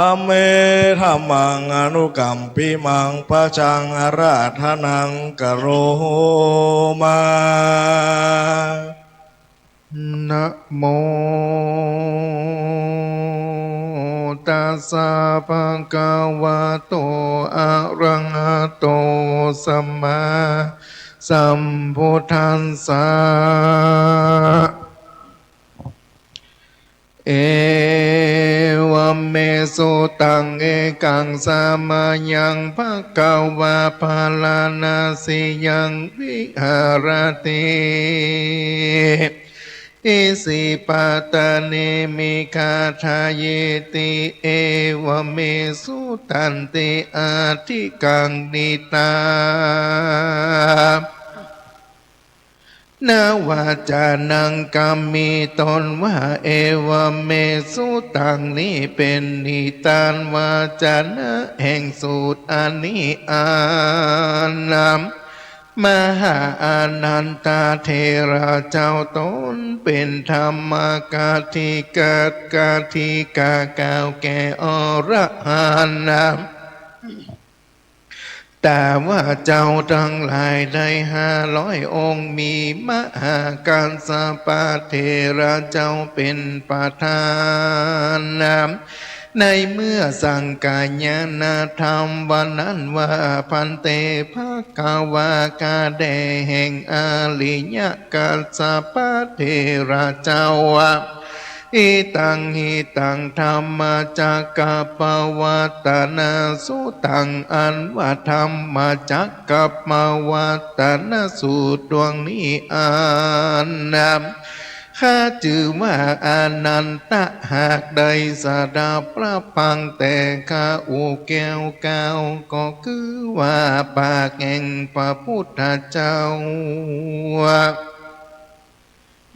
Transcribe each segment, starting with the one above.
ธัมเมธัมมังอนุกัมปิมังปะจังอาราธนังกโรมานะโมตัสสะภะคะวะโตอะระหะโตสัมมาสัมพุทธัสสะเอวเมสุตังเอกังสามายังภะคะวะพาลานาสิยังวิหารติอิสิปะตะเนมิคาทาเยติเอวเมสุตันติอาทิกังนิตานาว่าจานังกรรมีตนว่าเอวเมสุตังนี้เป็นนิทานว่าจานะแห่งสูตรอันนี้อานามมหาอานันตาเทระเจ้าตนเป็นธรรมกาธิกาธิกาเก่าแก่อรหันต์นามแต่ว่าเจ้าทั้งหลายได้500 องค์มีมหาการสปาเทระเจ้าเป็นประธานนามในเมื่อสังกายนาธรรมวันนั้นว่าพันเตภะคะวากาแดแห่งอาลิยกาสปาเทระเจ้าอิตังหิตังธรรมจักกะปวัตตนาสุตังอันว่าธรรมจักกะปวัตตนาสูตรดวงนี้อานนามข้าจื่อว่าอานันตะหากได้สดับพระพังแต่ข้าอูแก้วเก้าก็คือว่าปากแห่งพระพุทธเจ้า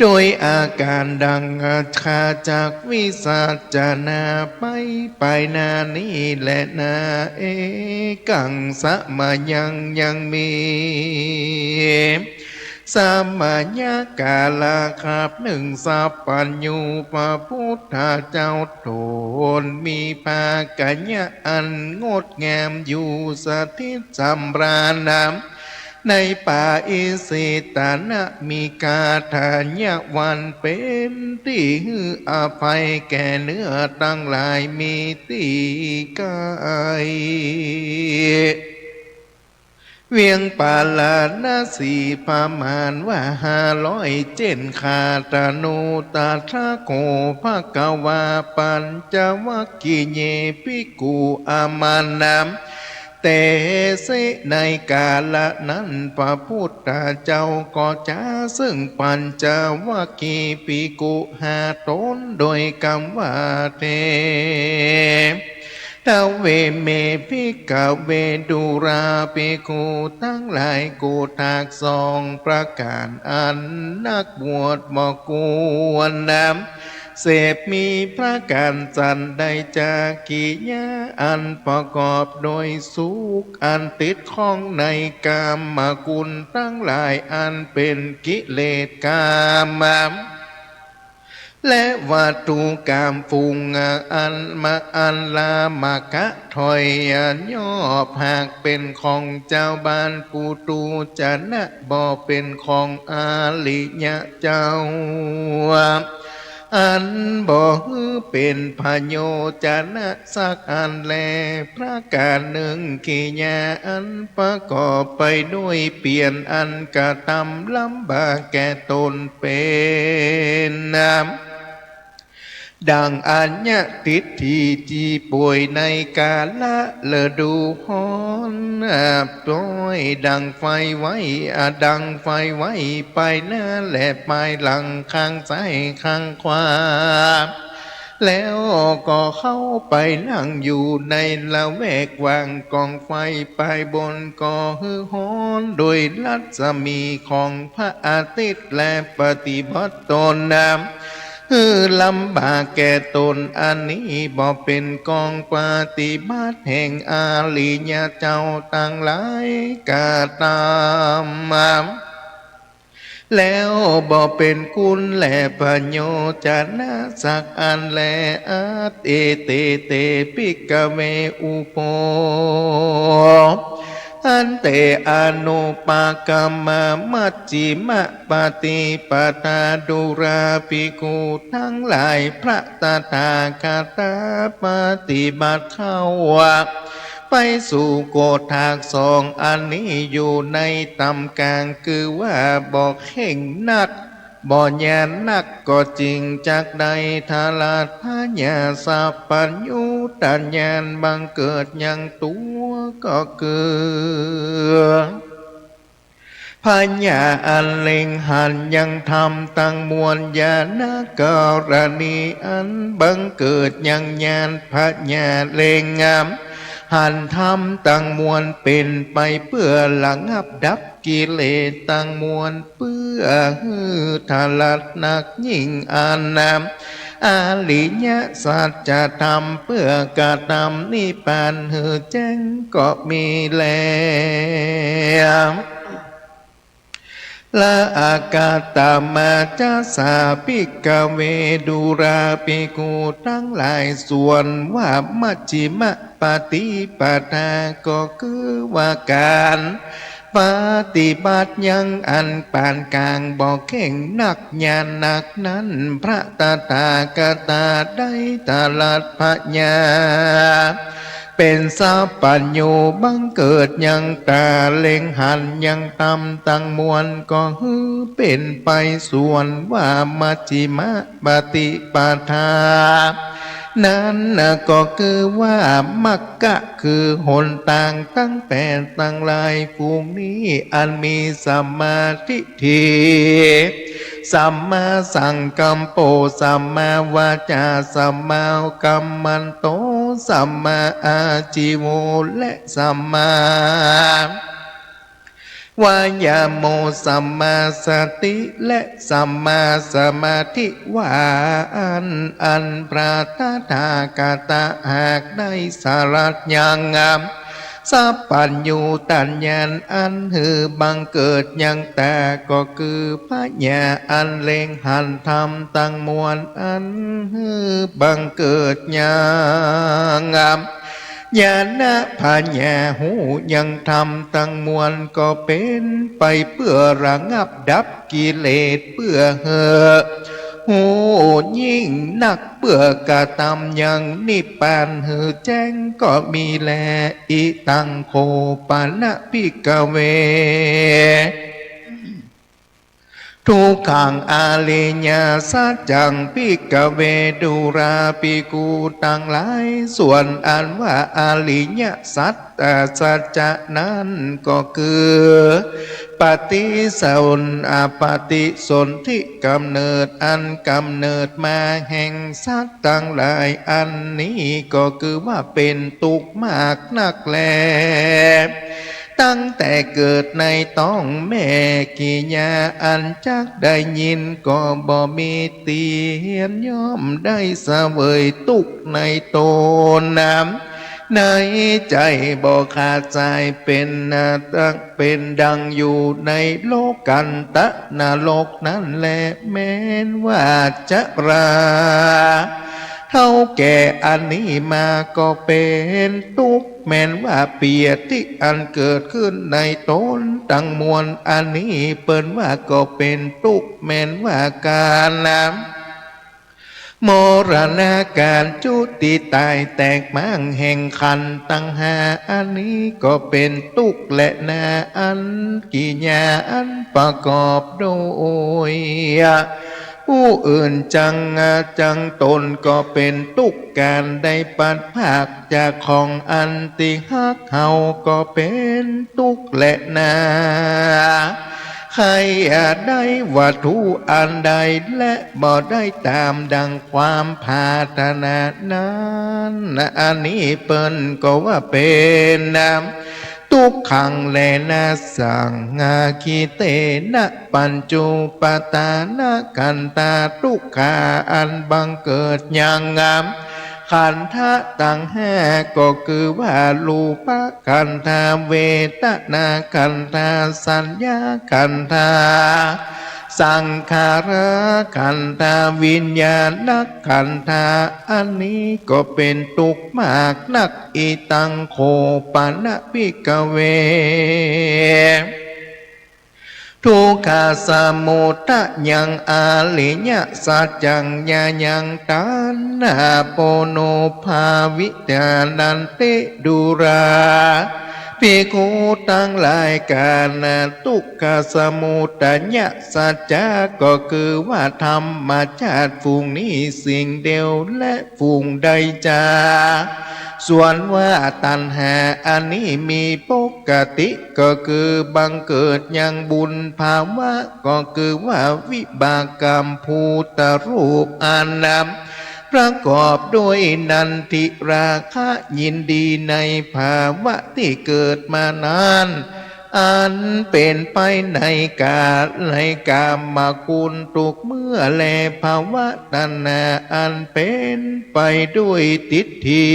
โดยอาการดังคาจากวิสัจนาไปนานี้และนาเอกังสะมายังมีสามัญญากาลาขับ1สัพพัญญูพระพุทธเจ้าโทนมีปากัญญะอันงดงามอยู่สถิตสำราญนามในป่าอิสิตานะมีกาทานยวันเป็นที่ฮืออภัยแก่เนื้อตั้งหลายมีตีกายเวียงปาลานาสีประมาณว่า500 เจนขาตานุตาทะโกภะกวาปัญจวัคคีเยภิกขุอามานัมแต่เสในกาละนั้นพระพุทธเจ้าก็จะซึ่งปัญจวัคคีย์ภิกขุ5 ตนโดยคำว่าเททเวเมภิกขเวดุราภิกขุทั้งหลายกูทาก2 ประการอันนักบวชบอกกวนนำเสพมีพระการจันใดจากกิยาอันประกอบโดยสุขอันติดข้องในกามกุลทั้งหลายอันเป็นกิเลสกามและวัตถุกรรมฟุงอันมาอันลามกะถอยย่อหากเป็นของเจ้าบ้านปูตูจะนะบ่เป็นของอาลิยะเจ้าอันบ่เป็นพโยจนะสักอันแลพระการหนึ่งกิยาอันประกอบไปด้วยเปลี่ยนอันกระทำลำบากแก่ตนเป็นน้ำดังอัญญติทธิจีป่วยในกาละเลดูฮอนปล่อยดังไฟไว้ดังไฟไว้ไปหน้าและไปหลังข้างซ้ายข้างขวาแล้วก็เข้าไปนั่งอยู่ในละแวกว่างกองไฟไปบนก่อฮือฮ้อนโดยรัศมีของพระอาทิตย์และปฏิบัติตนนามลำบากแก่ตนอันนี้บ่เป็นกองปฏิบัติแห่งอาลิยะเจ้าตั้งหลายกาตาม แล้วบ่เป็นคุณแลพโยจนะสักอันแลอาเตเตเตปิกเวอุโปอันเตอนุปากรรมมัจจิมะปฏิปทาดุราภิกขุทั้งหลายพระตถาคตปฏิบัติเข้าไปสู่โกฏากสองอันนี้อยู่ในตำกลางคือว่าบอกเข่งนักบ่ญาณนักก็จริงจากใดทาลาดพญาสัพพัญญูตัญญาณบังเกิดยังตัวก็เกิดพญาอันเล็งหันยังทำตั้งมวลญาณกรณีอันบังเกิดยังญาณพญาเล็งงามหันทำตั้งมวลเป็นไปเพื่อระงับดับกิเลสตั้งมวลเพื่อทาลัดนักยิ่งอานามอาลิญะสัจธรรมเพื่อกระทำนิพพานแจ้งก็มีแล้วละอากาตามาจาสาปิกเวดุราภิกขุทั้งหลายส่วนว่ามัจฉิมปฏิปทาก็คือว่าการปฏิบัติยังอันปานกลางบอกเข่งนักญาณนักนั้นพระตถาคตาได้ตรัสพญาเป็นสัพพัญญูบังเกิดยังตาเล็งหันยังตำตั้งมวลก็เป็นไปส่วนว่ามัจฉิมปฏิปทานั้นก็คือว่ามักกะคือหนต่างตั้งแปดตั้งหลายภูมินี้อันมีสัมมาทิฏฐิสัมมาสังกัมโปสัมมาวาจาสัมมากัมมันโตสัมมาอาจิโวและสัมมาวายาโมสัมมาสติและสัมมาสมาธิว่าอันพระตถาคตหากได้สารัตยังงามสัพพัญญูตัญญาณอันบังเกิดยังแต่ก็คือพญาอันเล็งหันธรรมตั้งมวลอันบังเกิดยังงามญาณพญาหูยังทำตั้งมวลก็เป็นไปเพื่อระงับดับกิเลสเพื่อหูยิ่งนักเพื่อกระทำยังนิพพานแจ้งก็มีแลอิตังโคปานะภิกขเวทุกขังอาลิญาสัจจังภิกขเวดุราภิกขุทั้งหลายส่วนอันว่าอาลิญาสัจสัจจะนั้นก็คือปฏิสนปฏิสนธิกำเนิดอันกำเนิดมาแห่งสัตว์ทั้งหลายอันนี้ก็คือว่าเป็นทุกข์มากนักแลตั้งแต่เกิดในท้องแม่กิยาอันจักได้ยินก็บ่มีเตียนย่อมได้เสวยทุกข์ในตนน้ำในใจบ่ขาดใจเป็นดังอยู่ในโลกันตะนรกนั่นแหละแม้นว่าจะราเท่าแก่อันนี้มาก็เป็นทุกข์แม้นว่าเปียที่อันเกิดขึ้นในตนตั้งมวลอันนี้เปิ้นว่าก็เป็นทุกข์แม้นว่าการน้ำมรณาการจุติตายแตกมั่งแห่งขันธ์ตั้งหาอันนี้ก็เป็นทุกข์และนาอันกิญาอันประกอบโดยผู้อื่นจังตนก็เป็นทุกข์การได้ปัดภาคจากของอันติฮักเฮาก็เป็นทุกข์และนาใครได้วัตถุอันใดและบ่ได้ตามดังความปรารถนานั้นอันนี้เปิ้นก็ว่าเป็นน้ำทุกขังแลนะสังคิเตนะปัญจุปตานะกันตาทุกขาอันบังเกิดอย่างงามขันธะตั้งห้าก็คือว่ารูปขันธาเวทนาขันธาสัญญาขันธา สังขาราขันธาวิญญาณนักขันธาอันนี้ก็เป็นทุกข์มากนักอิตังโคปะนะภิกขเวทุกขาสมุทะยังอาลิญะสัจจังญายังตานาโปโนภาวิตานันเตดุราภิกขุทั้งหลายกาณทุกขสมุทัญญะสัจจะก็คือว่าธรรมชาติฝูงนี้สิ่งเดียวและฝูงใดจาส่วนว่าตัณหาอันนี้มีปกติก็คือบังเกิดอย่างบุญภาวะก็คือว่าวิบากกรรมภูตรูปอานามประกอบด้วยนันทิราคะยินดีในภาวะที่เกิดมานานอันเป็นไปในกาลในกามคุณทุกเมื่อแลภาวะตัณหาอันเป็นไปด้วยทิฏฐิ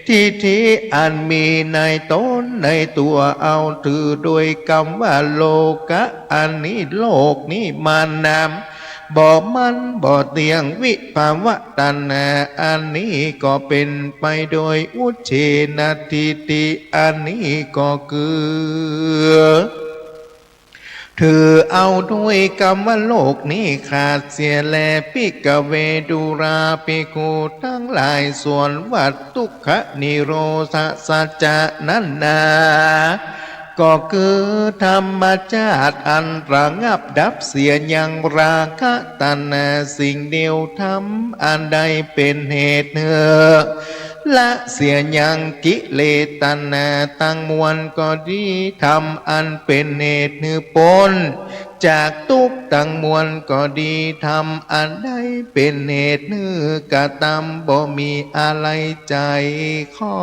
ทิฏฐิอันมีในตนในตัวเอาถือโดยคำว่าโลกะอันนี้โลกนี้มานามบ่มันบ่เตียงวิภาวะตัณหาอันนี้ก็เป็นไปโดยอุเฉนทิฏฐิอันนี้ก็คือถือเอาด้วยกรรมว่าโลกนี้ขาดเสียแลภิกขเวดุราภิกขุทั้งหลายส่วนวัฏทุกขนิโรธสัจจะนั้นนาก็คือธรรมชาติอันระงับดับเสียยังราคะตัณหาสิ่งเดียวทำอันใดเป็นเหตุเนื้อละเสียยังกิเลสตัณหาตั้งมวลก็ดีทำอันเป็นเหตุเนื้อปนจากทุกข์ตั้งมวลก็ดีทำอันใดเป็นเหตุเนื้อกะตำบ่มีอะไรใจขอ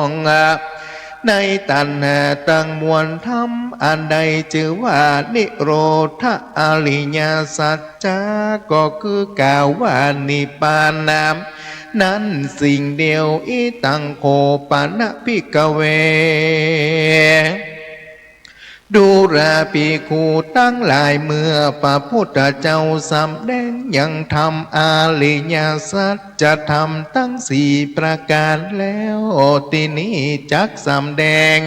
งในตัณหาตั้งมวลธรรมอันใดชื่อว่านิโรธอริยสัจจะก็คือกล่าวว่านิพพานนามนั้นสิ่งเดียวอิตังโคปะนะภิกขเวดูราภิกขุตั้งหลายเมื่อพระพุทธเจ้าสำแดงยังทำอาริยสัจจะทำตั้งสี่ประการแล้วที่นี้จักสำแดง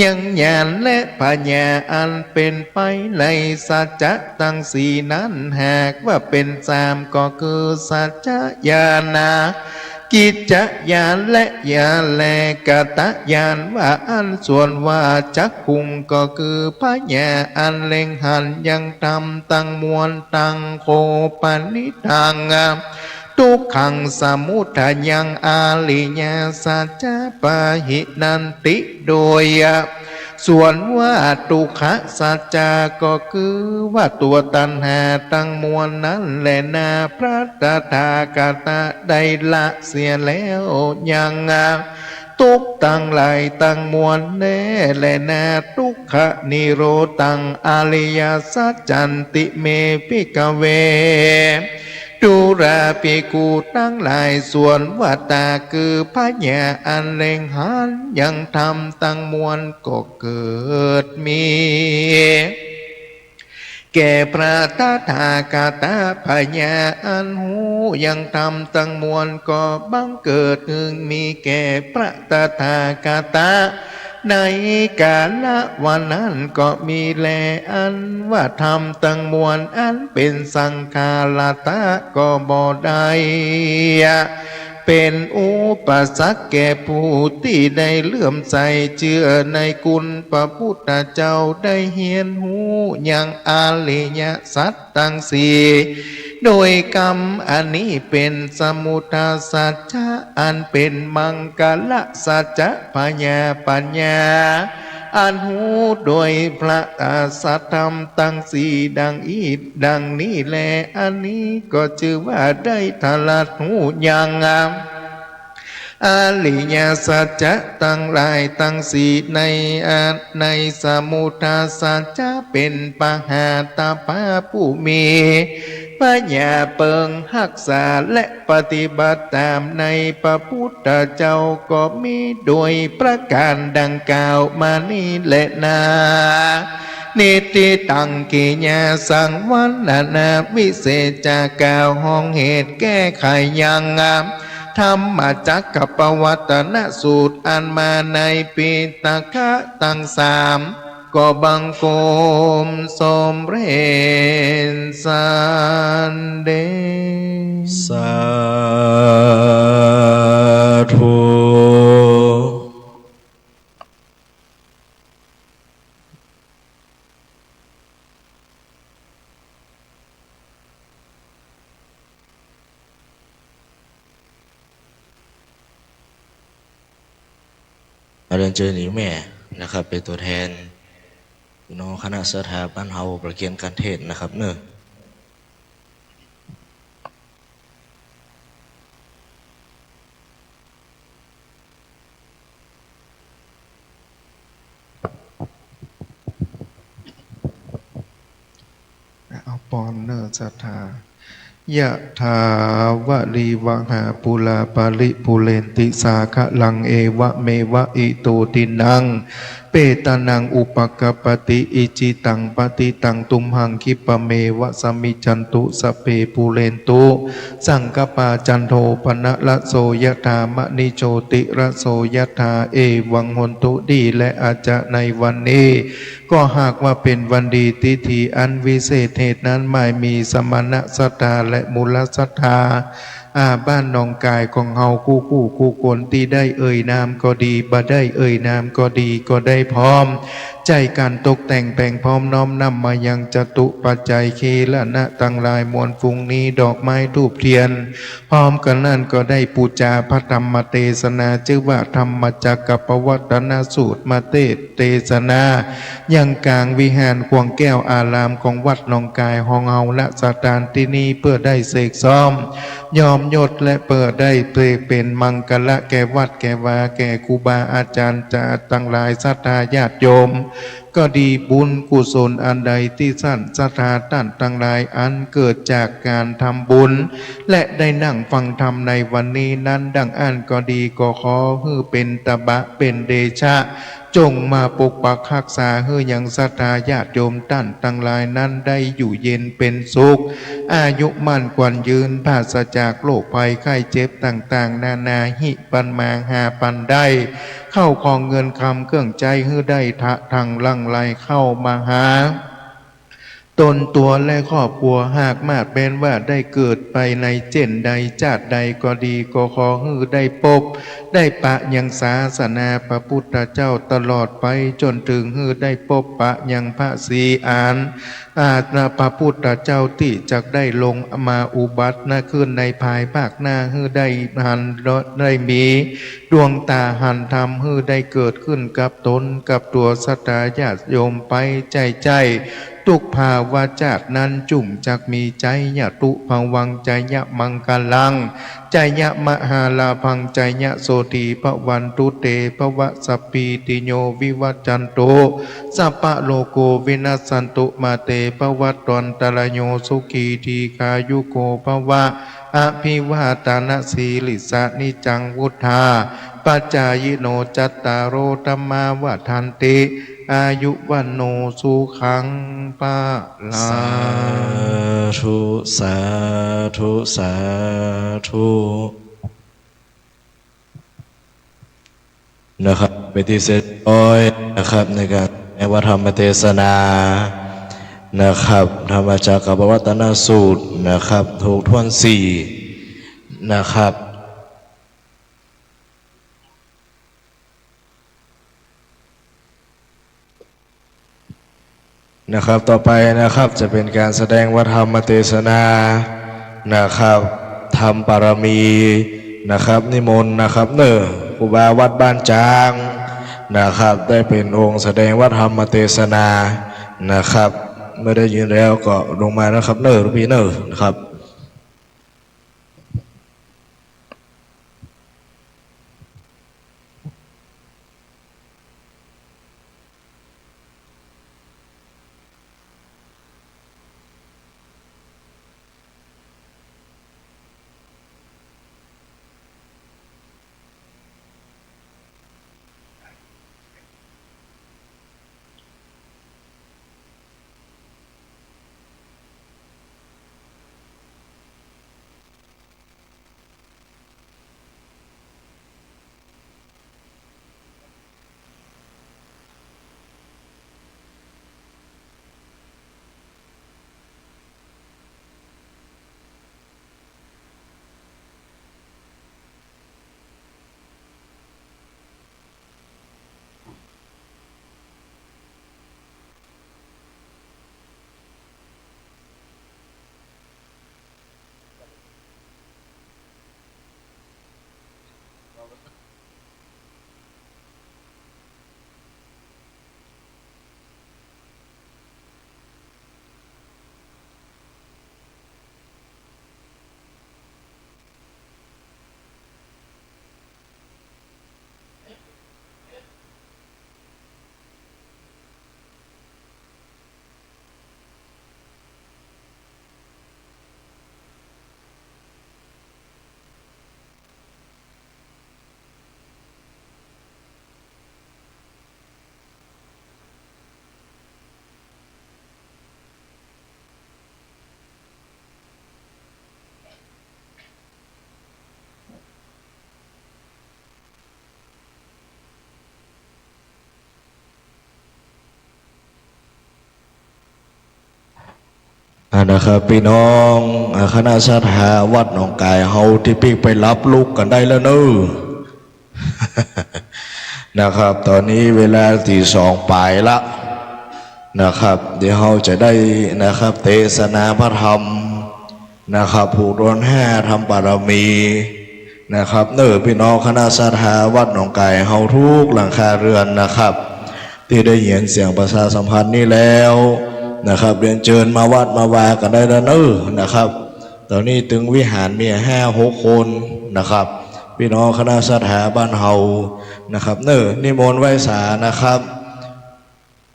ยังญาณและปัญญาอันเป็นไปในสัจจะตั้งสี่นั้นหากว่าเป็นสามก็คือสัจจะญาณกิจจญาณและญาณและกตญาณว่าอันส่วนว่าจักคุงก็คือพญาอันเล็งหันยังทำตั้งมวลตั้งโคปนิทังทุกขังสมุทัยยังอาลิญาสัจจะปะหินันติโดยส่วนว่าทุกขสัจจะคือว่าตัวตัณหาตั้งมวลนั้นแหละนาพระตถาคตได้ละเสียแล้วยังทุกตั้งหลายตั้งมวลแน่แลนาทุกขนิโรตังอริยสัจจันติเมภิกขเวดูราภิกขุทั้งหลายส่วนวัตตาคือพญาอันเล็งหันยังทำตั้งมวลก็เกิดมีแก่พระตถาคตพญาอันหูยังทำตั้งมวลก็บังเกิดมีแก่พระตถาคตในกาลวันนั้นก็มีแลอันว่าทำตั้งมวลอันเป็นสังฆาลตะก็บ่ได้เป็นอุปสรรคแก่ผู้ที่ได้เลื่อมใสเชื่อในคุณพระพุทธเจ้าได้เฮียนหูอย่างอาริยสัจตั้งสี่โดยกรรมอันนี้เป็นสมุทาสัจจะอันเป็นมังกลสัจจะปัญญาอันหูโดยพระสัทธรรมตั้งสี่ดังนี้แลอันนี้ก็ชื่อว่าได้ทลัดหูอย่างงามอริยสัจจะตั้งหลายตั้งสี่ในสมุทาสัจจะเป็นปหาตาภาผู้มีปัญญาเปิงรักษาและปฏิบัติตามในพระพุทธเจ้าก็มีโดยประการดังกล่าวมานี้แหละนา นิติตังกิญาสังวันนาวิเศษจากาวห้องเหตุแก้ไขยังงามธรรมจักกับปวัตนสูตรอันมาในปีตะคะตังสามก็บังคมสมเรนสันเดช สาธุเรียนเจอหนีแม่นะครับเป็นตัวแทนพี่น้องคณะสถาบันเฮาประเกียนการเทศน์นะครับเนอะเอาปอนเนอร์ศรัทธายะถาวะลีวะหาปุลาปาริปุเรนติสาคะลังเอวะเมวะอิโตตินังเปตานังอุปกปปติอิจิตังปฏิตังตุมหังคิปะเมวะสมิจจันตุสพเพปุเรนตุสังกปาจันโทปนะละโสยถามณิโชติระโสยถาเอวังหนตุดีและอาจจะในวันนี้ก็หากว่าเป็นวันดีทิธีอันวิเศษเหตุนั้นไม่มีสมณศรัทธาและมูลศรัทธาบ้านนองกายของเฮาคู่คนที่ได้เอ่ยนามก็ดีบ่ได้เอ่ยนามก็ดีก็ได้พร้อมใจการตกแต่งแปลงพร้อมน้อมนำมายังจตุปัจจัยเคละนะตั้งหลายมวลฟุงนี้ดอกไม้ธูปเทียนพร้อมกันนั้นก็ได้ปูจาพระธรรมเทศนาชื่อว่าธรรมจักรปวัตนสูตรมาเทศนายังกลางวิหารควงแก้วอารามของวัดหนองกายห้องเฮาและสถานที่นี้เพื่อได้เสกซ้อมยอมยศและเปิดได้เป็นมังกละแก่วัดแก่วาแก่ครูบาอาจารย์จะตั้งหลายศรัทธาญาติโยมก็ดีบุญกุศลอันใดที่สั้นศรัทธาท่านตั้งหลายอันเกิดจากการทำบุญและได้นั่งฟังธรรมในวันนี้นั้นดังอ่านก็ดีก็ขอให้เป็นตบะเป็นเดชะจงมาปกปักรักษาให้ยังศรัทธาญาติโยมท่านตั้งหลายนั้นได้อยู่เย็นเป็นสุขอายุมั่นขวัญยืนปราศจากโรคภัยไข้เจ็บต่างๆนานาหิปันมาหาปันได้เข้าของเงินคำเครื่องใจให้ได้ทะทางลังไหลเข้ามาหาตนตัวและครอบครัวหากมาดเป็นว่าได้เกิดไปในเจนใดชาติใดก็ดีก็ขอให้ได้พบได้ปะยังศาสนาพระพุทธเจ้าตลอดไปจนถึงให้ได้พบปะยังพระศรีอานพระพุทธเจ้าที่จะได้ลงมาอุบัติขึ้นในภายภาคหน้าให้ได้หันได้มีดวงตาหันธรรมให้ได้เกิดขึ้นกับตนกับตัวสัตยาญาติโยมไปใจทุกภาวะจาตินั้นจุ่มจักมีใจยะตุภวังใจยะมังกลังใจยะมหาลาพังใจยะโสติภวันตุเตภวะสัพพีติโยวิวัจจันโตสัพพะโลโกวินัสสันตุมาเตภวัตตันตรโยสุขีทีคายุโกภวะอภิวาตานะสีลิสานิจังวุธาปัจจายโนจัตตารโอธัมมาวะทันติอายุวันโนสุขังปะลา สาธุสาธุสาธุนะครับไปที่เสร็จร้อยนะครับในการในวัฒนธรรมเทศนานะครับธรรมจักรปวัตนสูตรนะครับถูกทวนสี่นะครับนะครับต่อไปนะครับจะเป็นการแสดงวัฒนธรรมเทศนานะครับทำปารมีนะครับนิมนต์นะครับครูบาวัดบ้านจางนะครับได้เป็นองค์แสดงวัฒนธรรมเทศนานะครับเมื่อได้ยินแล้วก็ลงมานะครับหลวงพี่นะครับ นะครับพี่น้องคณะสัทธาวัดหนองกายเฮาที่ปิ๊กไปรับลูกกันได้แล้วเนอะ นะครับตอนนี้เวลาตีสองปลายละนะครับเดี๋ยวเราจะได้นะครับเทศนาพระธรรมนะครับผูกรอนห้าทำบารมีนะครับเนอพี่น้องคณะสัทธาวัดหนองไก่เฮาทุกหลังคาเรือนนะครับที่ได้ยินเสียงประชาสัมพันธ์นี้แล้วนะครับเรียนเชิญมาวัดมาวากันได้แล้วเนอนะครับตอนนี้ถึงวิหารมี5-6 คนนะครับพี่น้องคณะสัทธาบ้านเฮานะครับเนอนิมนต์ไหว้สานะครับ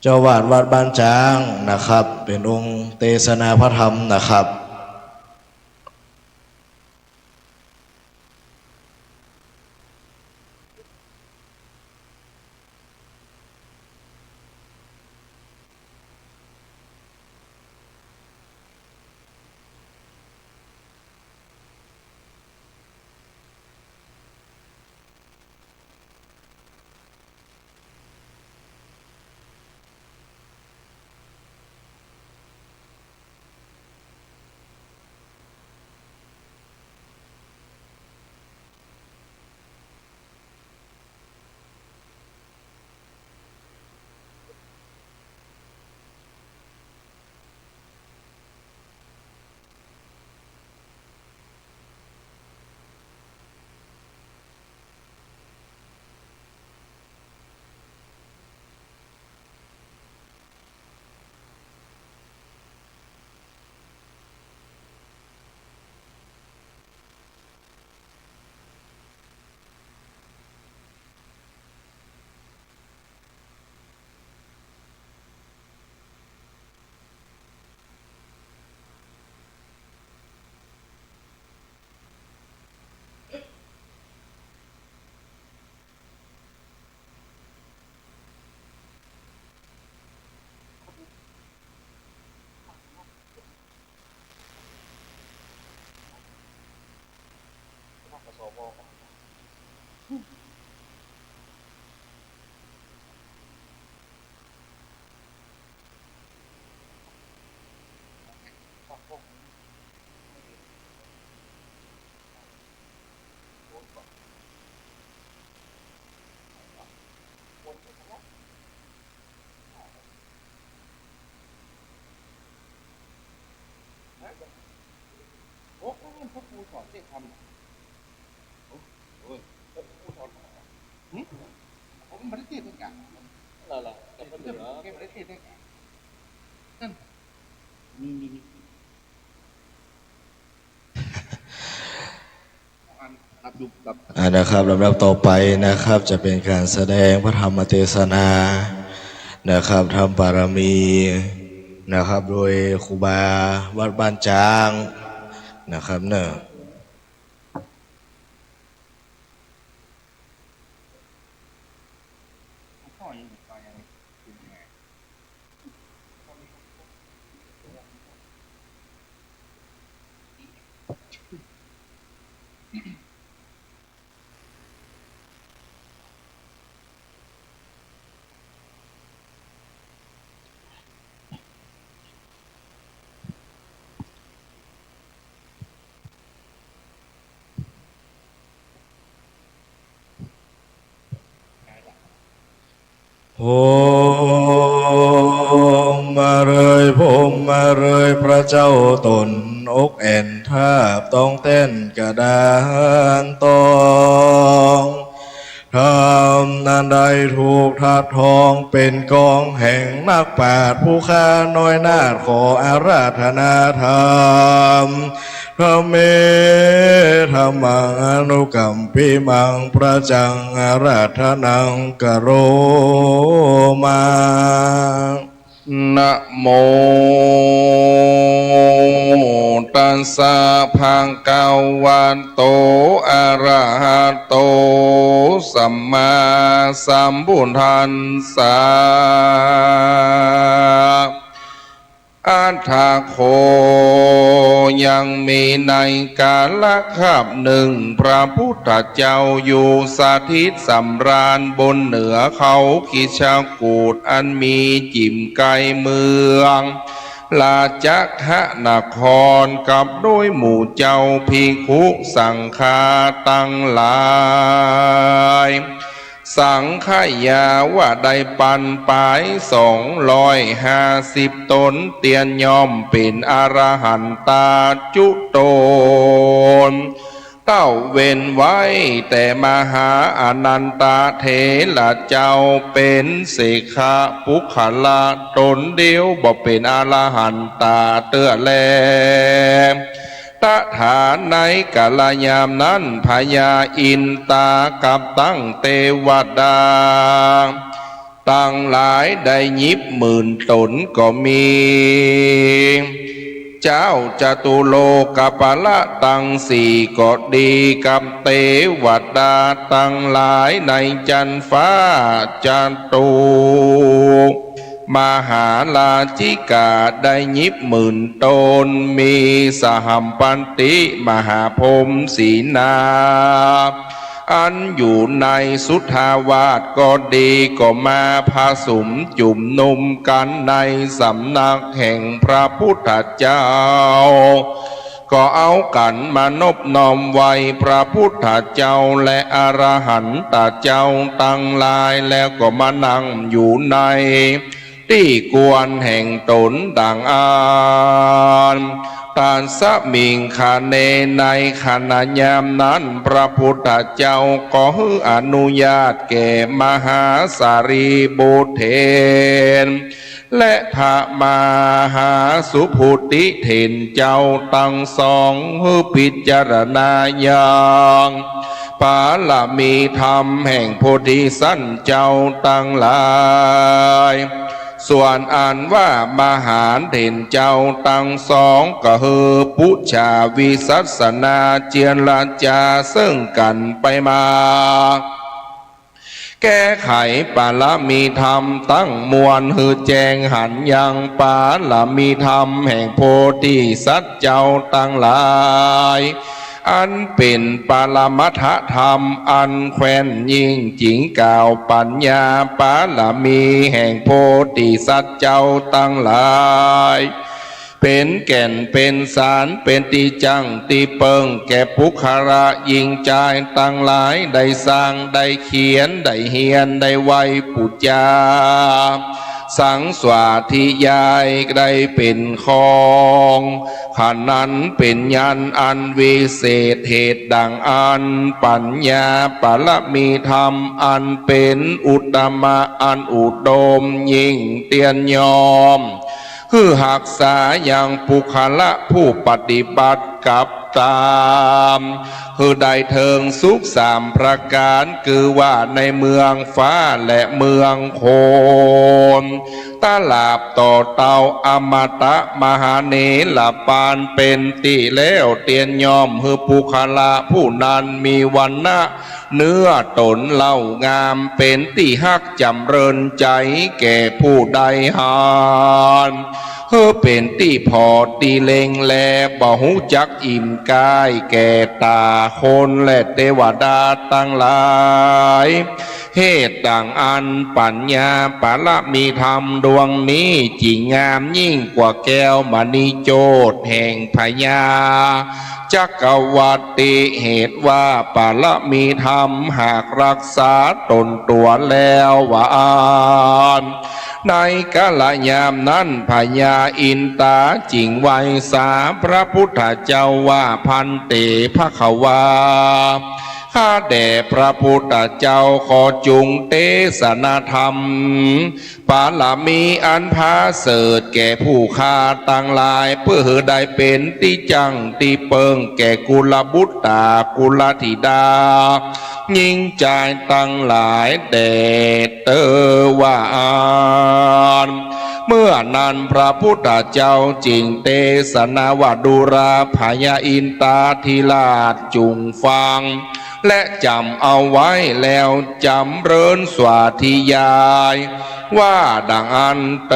เจ้าวาดวัดบ้านจ้างนะครับเป็นองค์เทศนาพระธรรมนะครับโอ้ก็เงินพวกครูสอนเด็กทำโอ้ยพวกครูสอนผมไม่ได้เทศได้กันอะไรแต่ก็เหลือแกไม่ได้เทศได้กันนั่นมีรับยุบรับ นะครับลำดับต่อไปนะครับจะเป็นการแสดงพระธรรมเทศนานะครับทำบารมีนะครับโดยครูบาวัดบ้านจางนะครับเนอะพ่อยังไปยังไงผมมาเลยผมมาเลยพระเจ้าตนอกแอนทาบต้องเต้นกระดานตองทำนันใดถูกทัดทองเป็นกองแห่งนักปราชญ์ผู้ข้าน้อยนาถขออาราธนาธรรมพระเมธรรมังอนุกัมปิมังพระจังอาราธนังกโรมานะโมตัสสะภะคะวะโตอะระหะโตสัมมาสัมพุทธัสสะอัฏฐโคยังมีในกาลคับหนึ่งพระพุทธเจ้าอยู่สถิตสำราญบนเหนือเขาคิชกูฏอันมีจิ่มไกลเมือง ลาจักหนครกับด้วยหมู่เจ้าภิกขุสังฆาตั้งหลายสังขยาว่าได้ปันปาย250 ตนเตียนยอมเป็นอรหันตาจุโตนเต้าเว้นไว้แต่มหาอนันตเถระเจ้าเป็นเสขะปุคละตนเดียวบ่เป็นอรหันตาเตื้อแลตถาในกาลยามนั้นพญาอินตากับตั้งเทวดาตั้งหลายได้ยิบ10,000 ตนก็มีเจ้าจตุโลกปละตั้ง4ก็ดีกับเทวดาตั้งหลายในจันฟ้าจัตุมหาลาจิกาได้ยิบ10,000 ตนมีสหัมปันติมหาพรหมสีนาอันอยู่ในสุทธาวาสก็ดีก็มาผสมจุ่มนุมกันในสำนักแห่งพระพุทธเจ้าก็เอากันมานบน้อมไว้พระพุทธเจ้าและอรหันตเจ้าตั้งหลายแล้วก็มานั่งอยู่ในที่กวนแห่งตนดังอานตานสมิงคาเนในขณะยามนั้นพระพุทธเจ้าก็อนุญาตแก่มหาสารีบุตรเถรและพระมหาสุพุติเถรเจ้าตั้งสองพิจารณาอย่างปาลมีธรรมแห่งโพธิสัตว์เจ้าตั้งหลายส่วนอันว่ามหาเด่นเจ้าตั้งสองก็คือปุชาวิสัสนาเจียนละจาซึ่งกันไปมาแก้ไขปาลมีธรรมตั้งมวลหือแจงหันยังปาลมีธรรมแห่งโพธิสัตว์เจ้าตั้งหลายอันเป็นปรมัตถธรรมอันแคว้นยิ่งจิงกล่าวปัญญาปาลมีแห่งโพธิสัตว์เจ้าตั้งหลายเป็นแก่นเป็นสารเป็นตีจังตีเปิงแก่ปุคระยิงใจตั้งหลายได้สร้างได้เขียนได้เฮียนได้ไว้ปุจจาสังสวาธิยายได้เป็นของขันนั้นเป็นยันอันวิเศษเหตุดังอันปัญญาปรมีธรรมอันเป็นอุตตมะอันอุดมยิ่งเตียนยอมคือหักษาอย่างปุคละผู้ปฏิบัติกับตามคือได้เทิงสุข3 ประการคือว่าในเมืองฟ้าและเมืองโคนตาลาบต่อเตาอมตะมหาเนลปานเป็นติแล้วเตียนยอมคือปุคละผู้นั้นมีวันนะเนื้อตนเล่างามเป็นที่ฮักจำเริญใจแก่ผู้ใดหานเป็นที่พอตีเลงแลบ่หูจักอิ่มกายแก่ตาคนและเทวดาตั้งหลายเหตุต่างอันปัญญาปรมีธรรมดวงนี้จิงงามยิ่งกว่าแก้วมณีโจทย์แห่งพญาจักรวรรดิเหตุว่าปรมีธรรมหากรักษาตนตัวแล้วว่าในกาลยามนั้นพญาอินตาจิงไวสาพระพุทธเจ้าว่าพันเตภควาข้าแด่พระพุทธเจ้าขอจุงเทศนาธรรมปาลมีอันพาเสดแก่ผู้ข้าตั้งหลายเพื่อได้เป็นที่จังที่เปิงแก่กุลบุตรกุลธิดายิ่งใจตั้งหลายแด่เตวานเมื่อนั้นพระพุทธเจ้าจิงเทศนาวดุราพญาอินตาธิราชจุงฟังและจำเอาไว้แล้วจำเริญสวาธิยายว่าดังอันเต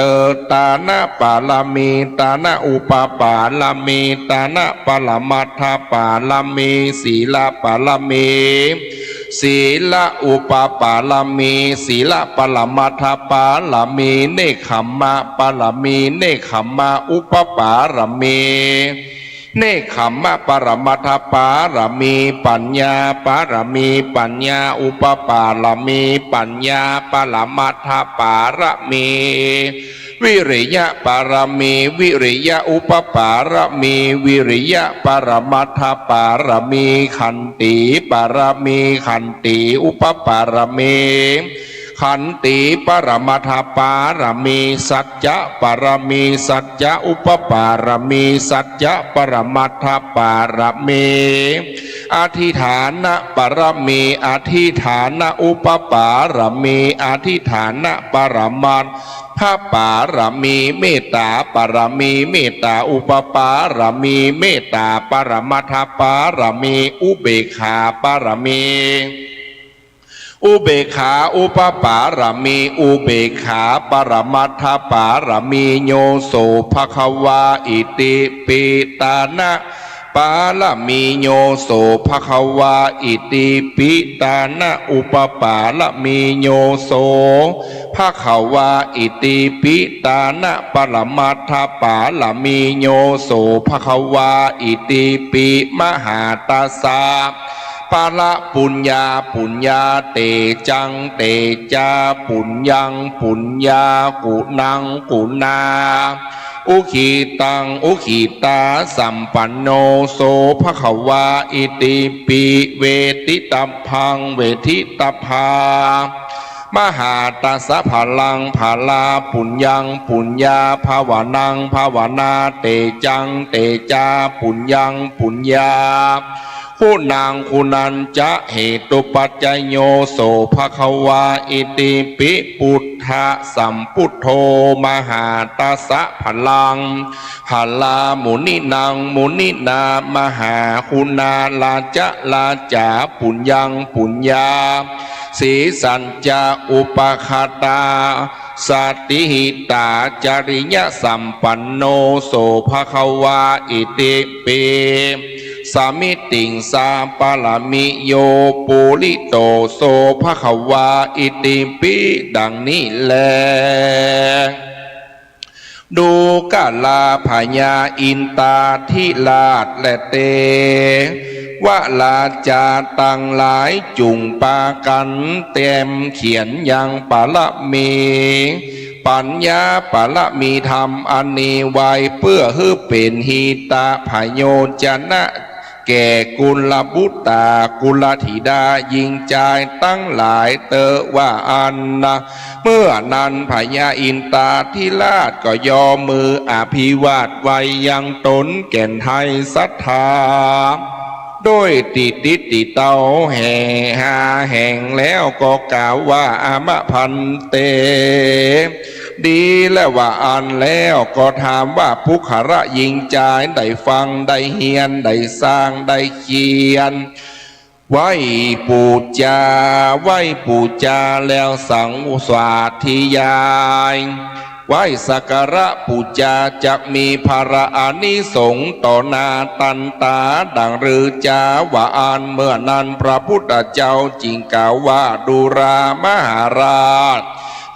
ตานะปาลมีตานะอุปปาลมีตานะปรมัตถปาลมีศีลปาลมี ศีลอุปปาลมีศีลปรมัตถปาลมีเนคขมมะปาลมีเนคขมมะอุปปารมีเนคขมมะปรมัตถปารมีปัญญาปารมีปัญญาอุปปารมีปัญญาปรมัตถปารมีวิริยะปารมีวิริยะอุปปารมีวิริยะปรมัตถปารมีขันติปารมีขันติอุปปารมีขันติปรมัตถปารมีสัจจะปารมีสัจจะอุปปารมีสัจจะปรมัตถปารมีอธิฐานปารมีอธิฐานอุปปารมีอธิฐานปรมัตถปารมีเมตตาปารมีเมตตาอุปปารมีเมตตาปรมัตถปารมีอุเบกขาปารมีอุเบกขาอุปปารมีอุเบกขาปรมัตถปารมีโยโสภควาอิติปิตานะปาลมีโยโสภควาอิติปิตานะอุปปาลมีโยโสภควาอิติปิตานะปรมัตถปาลมีโยโสภควาอิติปิมหาตัสสะปาละปุญญาปุญญาเตจังเตจาปุญญังปุญญากุนังกุณาอุขีตังอุขีตาสัมปันโนโสภควาอิติปิเวทิตัพพังเวทิตภามหาตัสสะพลังภาลาปุญญังปุญญาภาวนังภาวนาเตจังเตจาปุญญังปุญญาคุณังคุณัญจะเหตุปัจจโยโสภควาอิติปิพุทธะสัมพุทโธมหาตัสสะพลังหาลามุนินังมุนินามหาคุณาลาจะลาจาปุญญังปุญญาสีสัญจาอุปคาตาสัตติหิตาจริยสัมปันโนโสภควาอิติปิสามิติงสาปาลามิโยปุริโตโสภควาอิติปิดังนี้แลดูกาลาพญาอินตาทิลาดและเตวะลาจาตังหลายจุงปากันเต็มเขียนยังปาละมีปัญญาปาละมีธรรมอันนี้ไว้เพื่อให้เป็นหิตาพโยจนะแก่กุลบุตตากุลธิดายิงใจตั้งหลายเตอว่าอันนะเมื่อนั้นพญาอินตาทิราชก็ยอมมืออภิวาทไว้ยังตนแก่นไทยศรัทธาโดยติเตาแห่หาแห่งแล้วก็กล่าวว่าอามะพันเตดีแล้วว่าอันแล้วก็ถามว่าภูขระยิงใจได้ฟังได้เฮียนได้สร้างได้เขียนไหว้ปูจาไหว้ปูจาแล้วสังสวาธิยายไหว้สักการะปูจาจะมีภาระอานิสงส์ต่อนาตันตาดังรือจาว่าอันเมื่อนั้นพระพุทธเจ้าจริงกล่าวว่าดูรามหาราช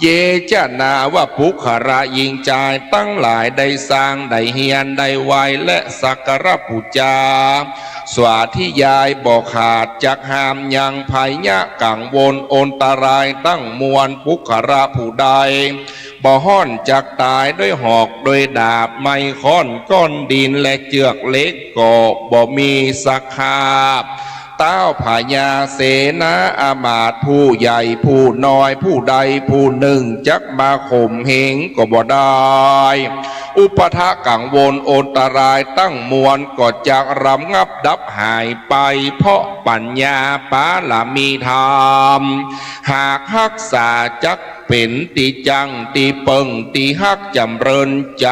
เยจนาว่าภูขระยิงใจตั้งหลายได้สร้างได้เฮียนได้ไหวและสักการะปูจาสวาธิยายบอกขาดจากหามยังภัยยะกังวลอนตรายตั้งมวลภูขระผู้ใดบ่ห้อนจากตายด้วยหอกโดยดาบไม้ค้อนก้อนดินและเจือกเล็กก็บ่มีสักคาบเต้าพญาเสนาอามาตย์ผู้ใหญ่ผู้น้อยผู้ใดผู้หนึ่งจักมาข่มเหงก็บ่ได้อุปทะกังวลโอนตรายตั้งมวลก็จะรำงับดับหายไปเพราะปัญญาปาลามีธรรมหากรักษาจักเป็นตีจังตีเปิงตีฮักจำเริญใจ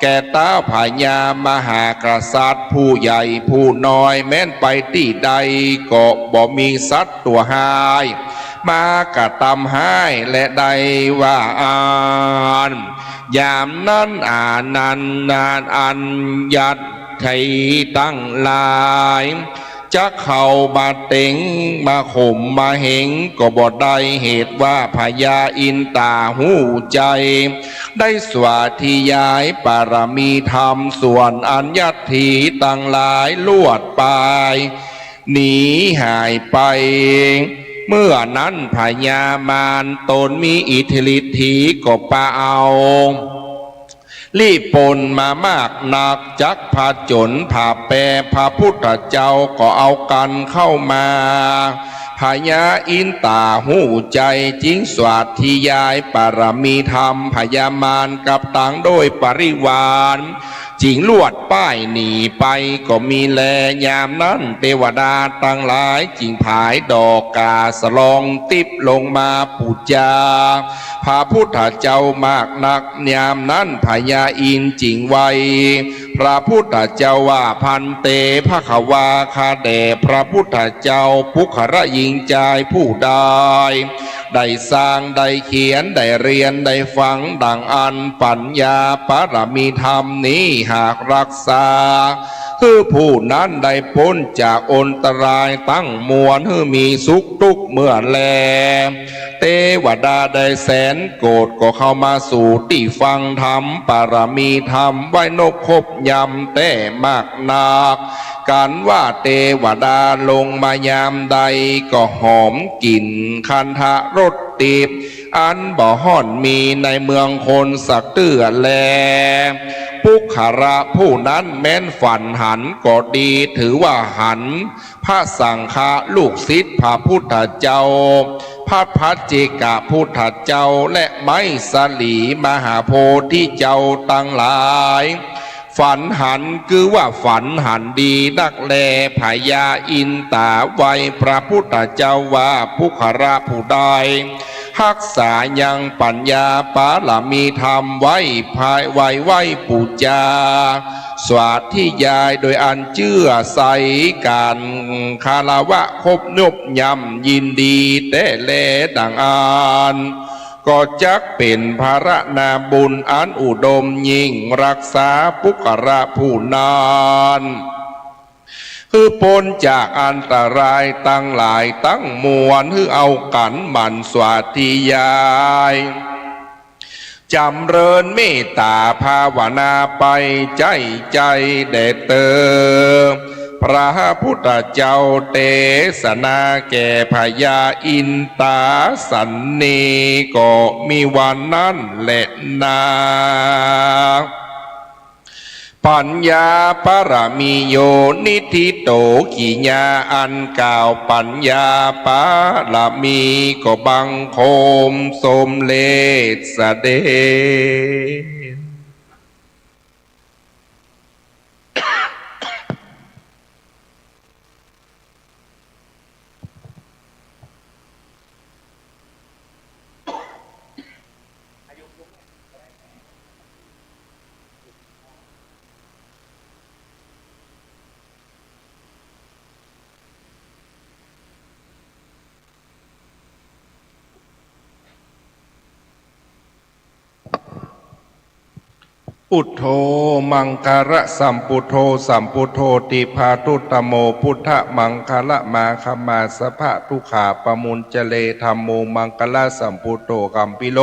แก่ตาพญามหากษัตริย์ผู้ใหญ่ผู้น้อยแม้นไปที่ใดก็บ่มีสัตว์ตัวหายมากระทำให้และใดว่าอ่านยามนั้นอ่านนานอันยัดไทยตั้งหลาย จะเข้ามาเต็งมาข่มมาเหงก็บ่ได้เหตุว่าพญาอินตาหูใจ ได้สวาธยายปารมีธรรมส่วนอัญญทีต่างหลายลวดไปหนีหายไป เมื่อนั้นพญามารตนมีอิทธิฤทธิก็ปาเอารีบปนมามากหนักจักผาจนผาแปรพระพุทธเจ้าก็เอากันเข้ามาพญาอินตาหูใจจริงสวัสธิยายปารมีธรรมพญามารกับต่างโดยปริวารจิงลวดป้ายหนีไปก็มีแลยามนั้นเทวดาตั้งหลายจิงผายดอกกาสลองติบลงมาปูจาพระพุทธเจ้ามากนักยามนั้นพญาอินจิงไวพระพุทธเจ้าว่าพันเตภควาคาแด่พระพุทธเจ้าปุคระยิงใจผู้ใดได้สร้างได้เขียนได้เรียนได้ฟังดังอันปัญญาปรมีธรรมนี้หากรักษาคือผู้นั้นได้พ้นจากอันตรายตั้งมวลคือมีสุขทุกเมื่อแลเทวดาได้แสนโกรธก็เข้ามาสู่ที่ฟังธรรมปรมีธรรมไว้นกคบยำแต่มากนักการว่าเทวดาลงมายามใดก็หอมกลิ่นคันธะรสติบอันบ่ห่อนมีในเมืองคนสักเตื้อแลปุคระผู้นั้นแม้นฝันหันก็ดีถือว่าหันพระสังฆะลูกศิษย์พระพุทธเจ้าพระพัจเจกะพุทธเจ้าและไม้สลีมหาโพธิเจ้าตั้งหลายฝันหันคือว่าฝันหันดีนักแลพญาอินตาไวพระพุทธเจ้าว่าปุคระผู้ใดรักษายังปัญญาปาลมีธรรมไว้ภายไว้ปูจาสวัสธิยายโดยอันเชื่อใสการคารวะคบนบยำยินดีแต่แลดังอ่านก็จักเป็นภาระนาบุญอันอุดมยิ่งรักษาปุคระผู้นานคือพ้นจากอันตรายตั้งหลายตั้งมวลคือเอากันมันสวัสธิยายจำเริญเมตตาภาวนาไปใจแด่เตอพระพุทธเจ้าเทศนาแก่พญาอินตาสันนีก็มีวันนั้นแหละนาปัญญาปรมีโยนิธิโตกิญาอันกล่าวปัญญาปรมีก็บังคมสมเลสเดพุทโธมังคาระสัมพุทโธสัมพุทโธติภาทุตโมพุทธมังคละมาคมาสภะทุขาปมุญเจเลธรรมโมมังคละสัมพุทโธกัมปิโล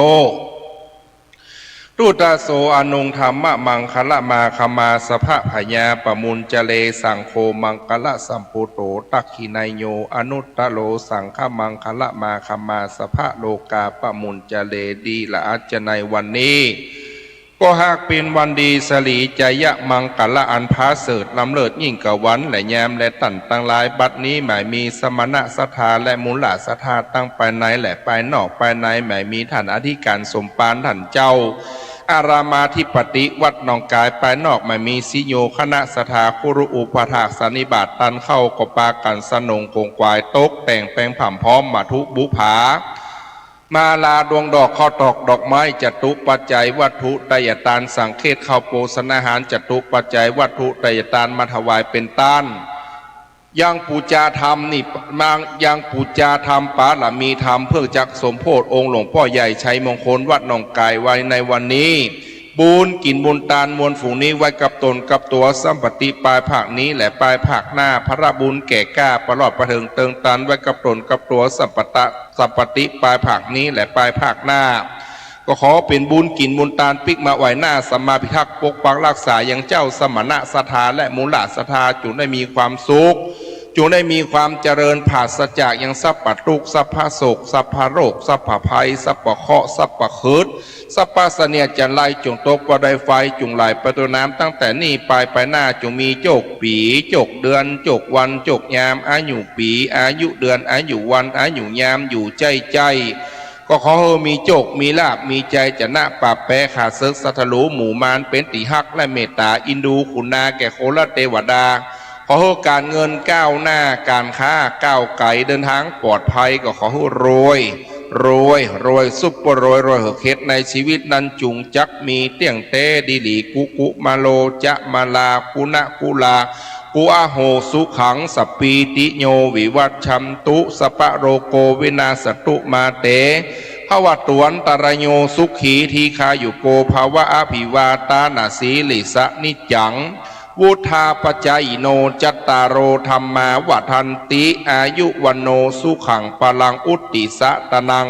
ตุตาโสอนุงธรรมะมังคละมาคมาสภะพญาปมุญเจเลสังโฆมังคละสัมพุทโธตักขินายโยอนุตตโลสังฆมังคละมาคมาสภะโลกาปมุญเจเลดีละอัจจในวันนี้ก็หากเป็นวันดีสลีจยะมังกละอันพาเสดลำเลิศยิ่งกะวันและแยมและตันตั้งหลายบัดนี้หมายมีสมณะศรัทธาและมูลศรัทธาตั้งไปในและไปนอกไปในหมายมีท่านอธิการสมปานท่านเจ้าอารามาธิปติวัดหนองกายไปนอกหมายมีสิโยคณะศรัทธาคุรุอุปถากสันนิบาตตันเข้ากปากันสนงกงกวายตกแต่งแปลงผ่ำพร้อมมาทุบุภามาลาดวงดอกข้อตอกดอกไม้จตุปัจจัยวัตถุไตยตานสังเขตข้าวโพสนาหารจตุปัจจัยวัตถุไตยตานมาถวายเป็นต้านยังปูจาธรรมนี่มายังปูจาธรรมปาละมีธรรมเพื่อจักสมโพธิองค์หลวงพ่อใหญ่ชัยมงคลวัดหนองกายไว้ในวันนี้ บุญกินบุญตานมวลฝูงนี้ไว้กับตนกับตัวสัมปติปลายภาคนี้และปลายภาคหน้าพระบุญแก่กล้าประหลอดประเทิงเติงตันไว้กับตนกับตัวสัมปติปลายภาคนี้และปลายภาคหน้าก็ขอเป็นบุญกินบุญตานปิกมาไหวหน้าสัมมาพิทักษ์ปกปักรักษาอย่างเจ้าสมณะสถาและมูลสถาจุได้มีความสุขจงได้มีความเจริญผาศจากอย่างสัพพทุกข์สัพพโศกสัพพโรคสัพพภัยสัพพเคราะห์สัพพคืดสัพพเสนียดจันไลจงตกว่าได้ไฟจงไหลประตูน้ำตั้งแต่นี้ไปหน้าจงมีโจกปีโจกเดือนโจกวันโจกยามอายุปีอายุเดือนอายุวันอายุยามอยู่ใจก็ขอให้มีโจกมีลาบมีใจจะนะปราบแปรขาดซึกสัทลูหมู่มารเป็นติฮักและเมตตาอินดูขุนาแก่โคละเทวดาขอให้การเงินก้าวหน้าการค้าก้าวไกลเดินทางปลอดภัยก็ขอให้รวยซุปเปอร์รวยเหอะเคสในชีวิตนั้นจุงจักมีเตี้ยงเต้ดีหลีกุมาโลจะมาลากุณะกุลากุอาโหสุขังสปีติโยวิวัตชัมตุสปะโรโกวินาสตุมาเตภวตวนตรโยสุขีทีคายุโกภาวะอภิวาตานาสีลิสะนิจังวุธาปจายโนจัตตารโอธรรมาวัฏันติอายุวันโนสุขังปลังอุตติสะตนัง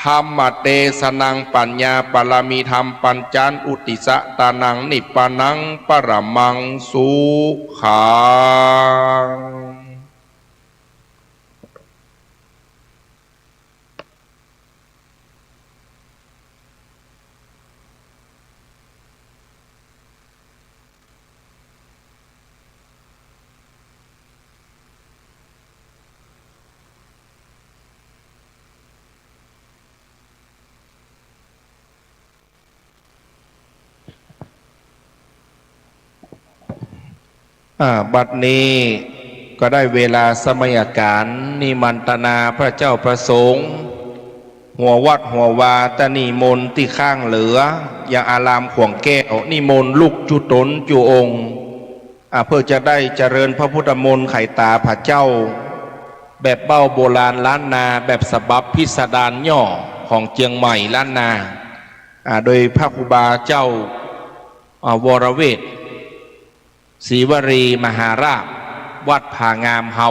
ธรรมเตสนังปัญญาปรมีธรรมปัญจานอุตติสะตานังนิปานังปรมังสุขังบัดนี้ก็ได้เวลาสมัยการนิมันตนาพระเจ้าประสงค์หัววัดหัววาตะนิมนต์ที่ข้างเหลืออย่างอารามขวงแก้วนิมนต์ลูกจุตนจุองค์เพื่อจะได้เจริญพระพุทธมนต์ไข่ตาพระเจ้าแบบเบ้าโบราณล้านนาแบบสบับพิสดารย่อของเจียงใหม่ล้านนาโดยพระครูบาเจ้าวรเวทศรีวรีมหาราชวัดผางามเฮา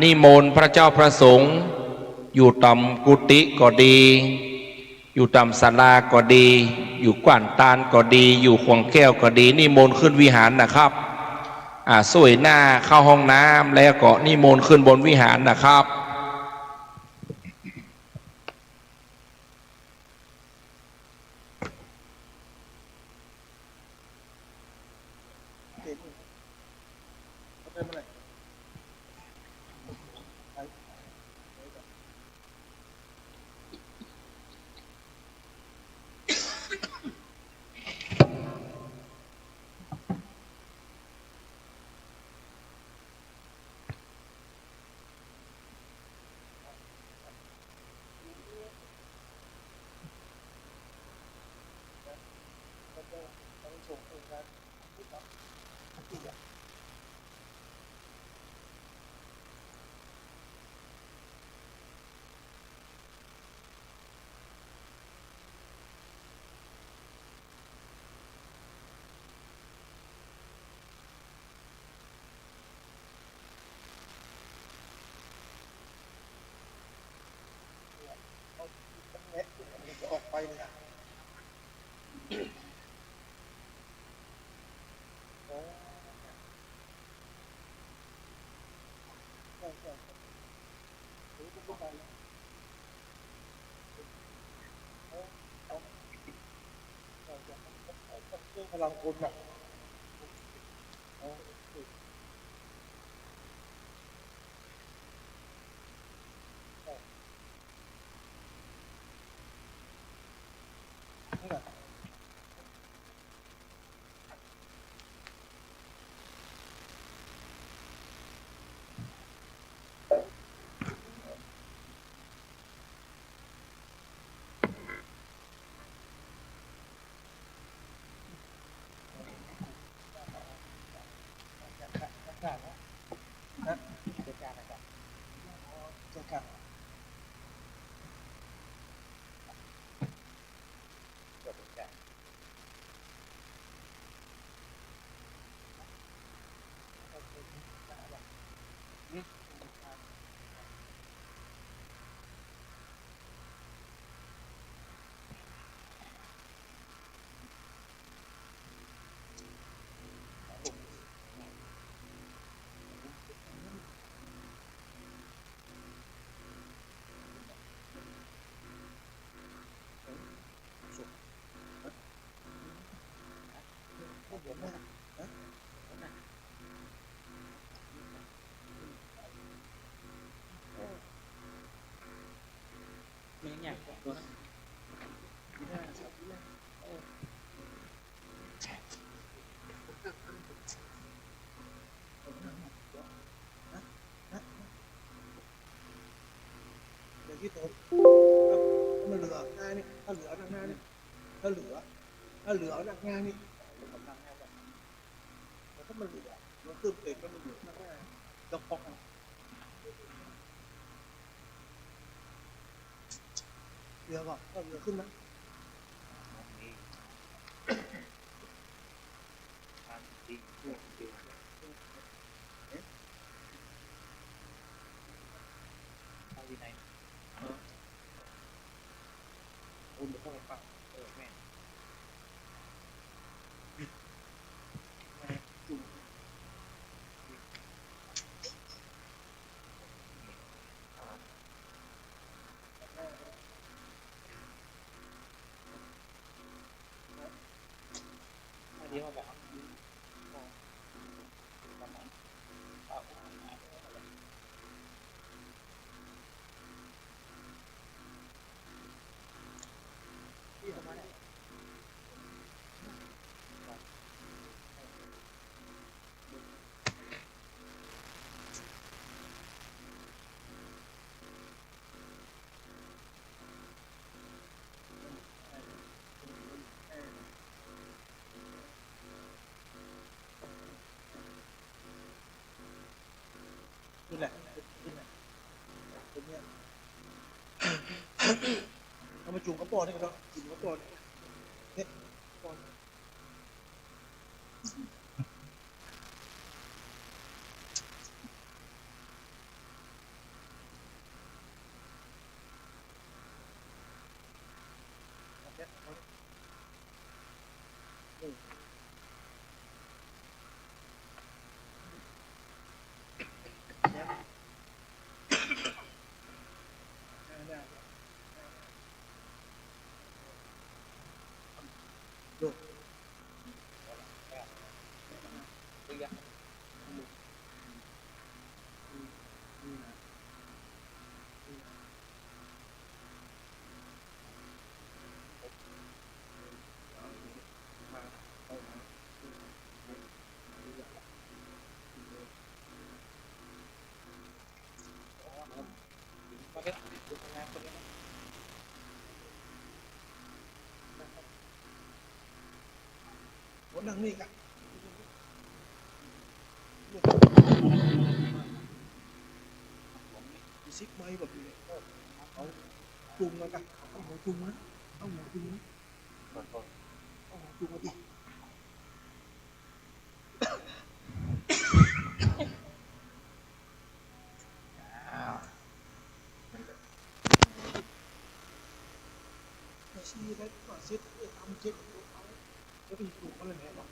นิมนต์พระเจ้าพระสงฆ์อยู่ต่ำกุฏิก็ดี อยู่ต่ำศาลาก็ดี อยู่กว่านตาลก็ดี อยู่ขวงแก้วก็ดีนิมนต์ขึ้นวิหารนะครับสวยหน้าเข้าห้องน้ำแล้วก็นิมนต์ขึ้นบนวิหารนะครับพลังคุณอ่ะ ที่โตถ้ามันเหลือหน้านี่ถ้าเหลือหน้านี่ถ้าเหลือหน้านี่กำลังแน่แบบแล้วถ้ามันเหลือมันขึ้นเต็มมันเหลือหน้าต้องปอกเหลือก่อนก็เหลือขึ้นนะผมไม่ต้องไปปักแม่จุ่มอันนี้มาแบบที่ทำมาเนี่ยนี่แหละนี่แหละตัวเนี้ยเอามาจุ่มกระป๋องนี่ก็ได้จุ่มกระป๋องเนี่ยกระป๋องเนี่ยเนี่ยดูหัวหนังนี่กันซิกไม้แบบนี้เอาจุ่มมากันเอาหัวจุ่มนะเอาหัวจุ่มนะเอาหัวจุ่มมาดิชี้ได้ก่อนเซ็ตทำเซ็ตเอาจะไปจุ่มอะไรเนี่ยหรอ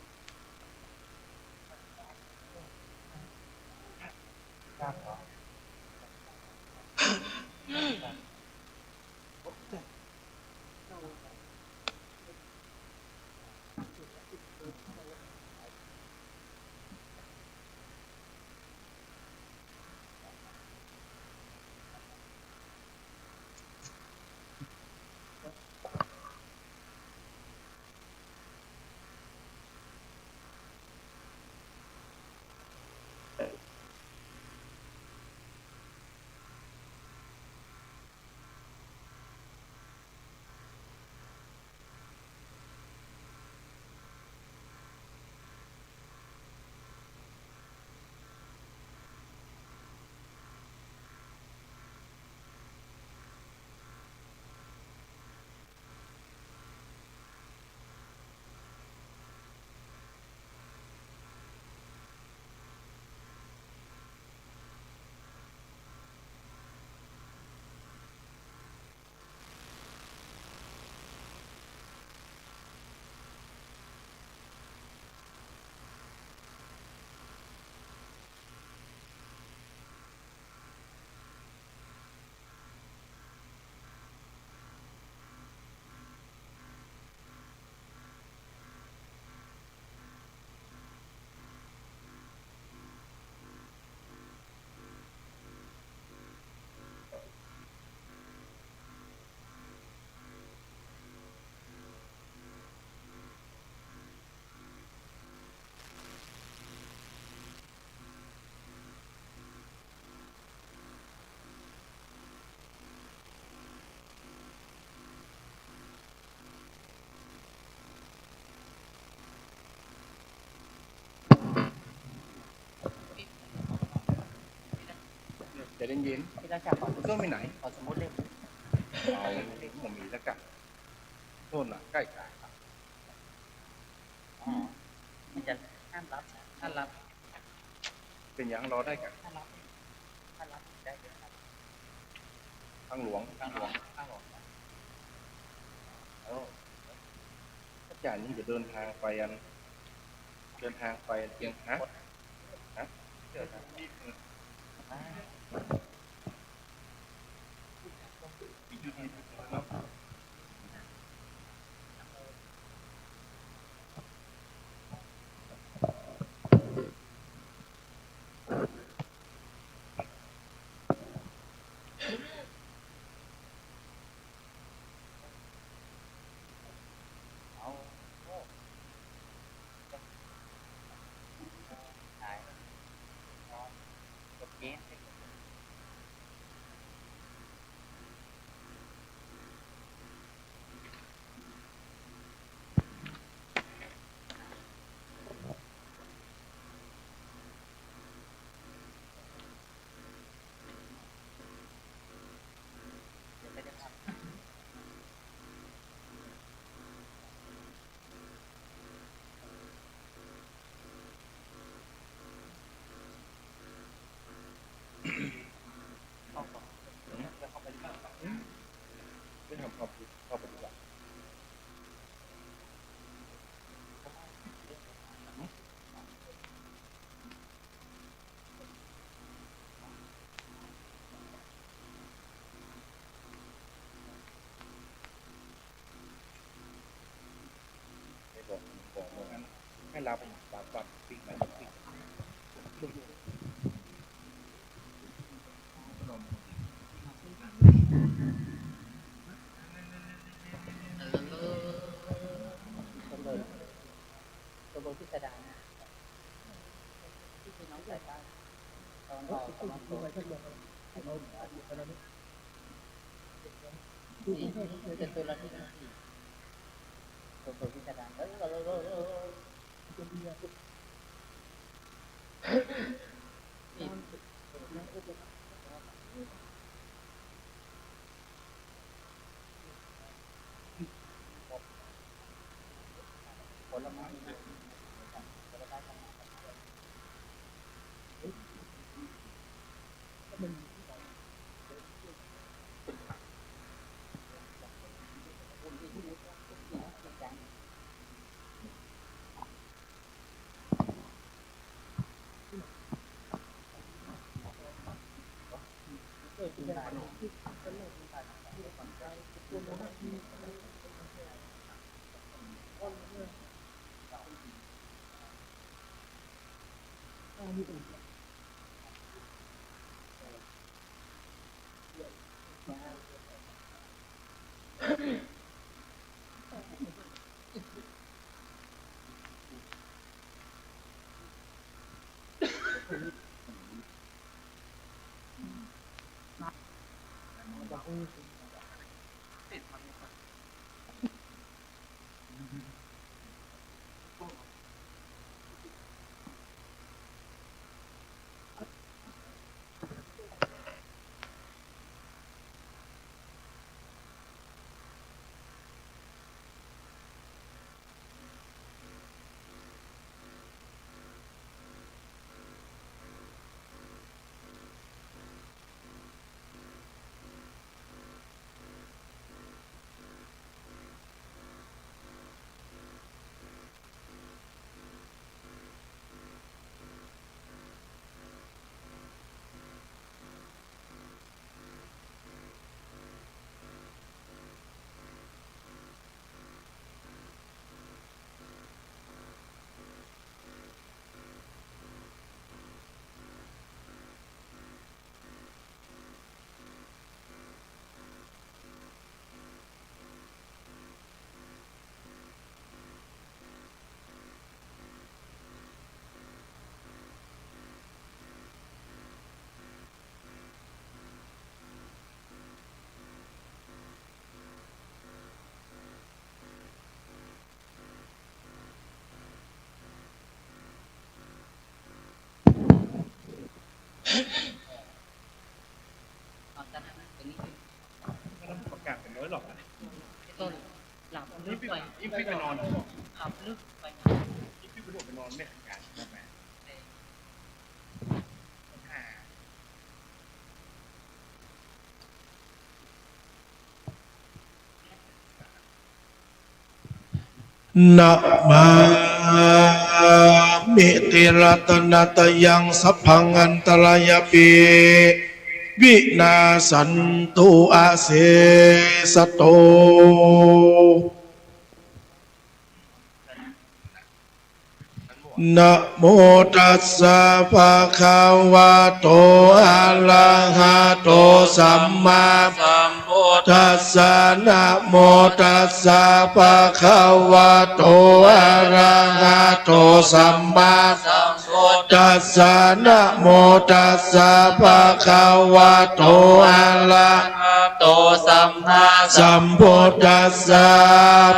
เย็น ที่ราชาขอ ๆก็ไม่ไหน ขอสมมติเลย เอาผมมีแล้วกันโน่นน่ะใกล้กลาง อ๋อมันจะห้ามรับนะถ้ารับ เป็นยังรอได้กัน ถ้ารับถ้ารับได้เลยครับ ทางหลวง ข้างหลวงข้างหลวง แล้วอาจารย์นี่จะเดินทางไปอันเดินทางไปเพียงฮะเดินทางนี่ เอาโอ้ได้อ๋อจบเกมได้ เดี๋ยวไม่ได้ทำ เข้าก่อนจะเข้าไปที่บ้าน ไม่ทำความผิดข้อปฏิบัติไม่บอกเหมือนกันให้รับปากวันปิดไหนปิด ตัวเบอร์ตัวเบอร์พิสดารนะที่คือน้องสายใต้ตอนออกตะวันตกนี่เป็นตัวละที่นั่นสี่ตัวเบอร์พิสดารนี่ผลไม้นะผลไม้ทั้งนั้นที่ร้านที่เป็นเรื่องที่ผ่านมาที่ผ่อนคลายคุณภาพที่ ไว้หรอกนะ ต้นหลับลึกไป ยิ่งพี่ไปนอน หลับลึกไป ยิ่งพี่ไปโดดไปนอนไม่ขยันนะแม่ นะมามิติรัตนตยังสัพพังอันตรายปีวินาสันตุอาเสสโตนะโมตัสสะภะคะวะโตอะระหะโตสัมมาสัมพุทธัสสะนะโมตัสสะภะคะวะโตอะระหะโตสัมมาสัมพุทธัสสะนะโมตัสสะภะคะวะโตอะระหะโตสัมมาสัมพุทธัสสะ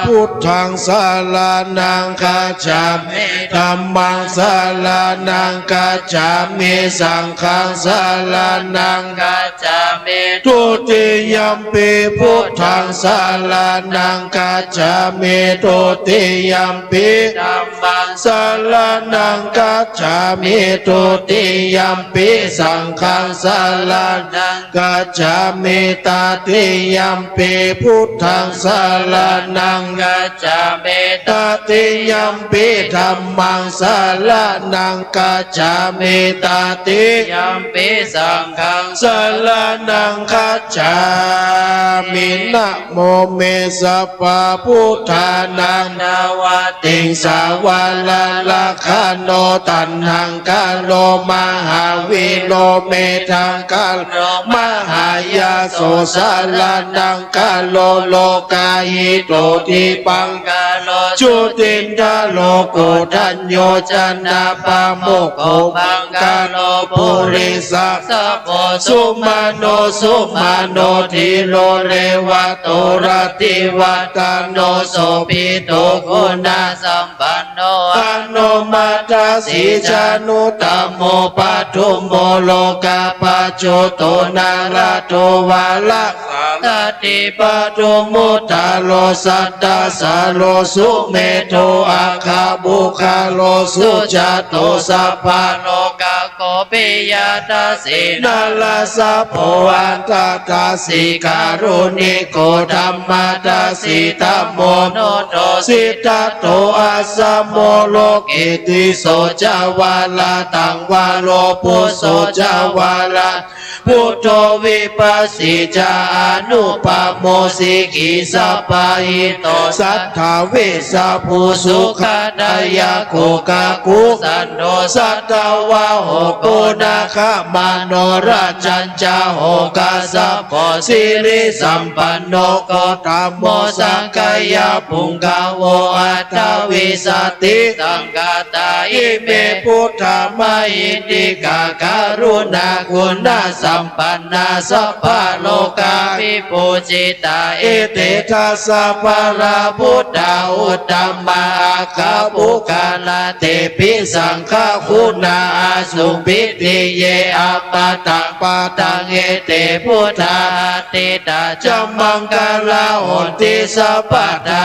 พุทธังสารนังคัจฉามิธัมมังสารนังคัจฉามิสังฆังสารนังคัจฉามิทุติยัมปิพุทธังสารนังคัจฉามิทุติยัมปิธัมมังสารนังคัจฉามิทุติยัมปิสังฆังสารนังคัจฉามิตติยัมปิพุทธังสารนังคัจฉามิตติยัมปิธัมมังสารนังคัจฉามิตติยัมปิสังฆังสารนังคัจฉามินะโมเมสัพพะพุทธานังนาวติงสาวาลาลาคาโนตันหังกาโลมหาวิโลเมทังกาโลมหายาโสสาลานังกาโลโลกาหิโตทิปังกาโลจุตินทาโลโกทัญโยจนะปะโมกโขบังกาโลปุริสัสสะโพสุมาโนสุมาโนทิโลเลวะโตรติวัตโนโสปิโตคุณาสัมปันโนอนุมาตาสีจานุตโมปัทุมโมโลกาปโจโตนาราโตวาละตติปทุมุตตาโลสัตตาสาโลสุเมโทอาคาบุคาโลสุจาโตสัพพะโลกาโกปิยาตาสีนาลาสะโพอันตตาสีการุณิโกธรรมตาสีธัมโมโนโตสิทธโตอาสมโมโลกิติโสจาวาลาตังวาโลปุโสจาวาลาพุทโธวิปัสสิจานุปโมสิกิสัพพะหิโตสัทธาเวสะภูสุขดายะโกกากุสันโดสัตตวะโหปุนาคามโนราชัญจาโหกาสัพพสิริสัมปันโนโกตโมสังกายะปุงกาโวอัตถวิสติสังกตาอิเมพุทธามาอิติกาการุณาคุณาสัมปันนาสัพพะโลกาวิปูจิตาเอเตทัสสะภะราพุทธาอุตตมาอาคาบุคาลาเตปิสังฆคุณาอาสุปิติเยอปะตังปะตังเอเตพุทธาติตาจัมมังกาลาโหติสัพพะตา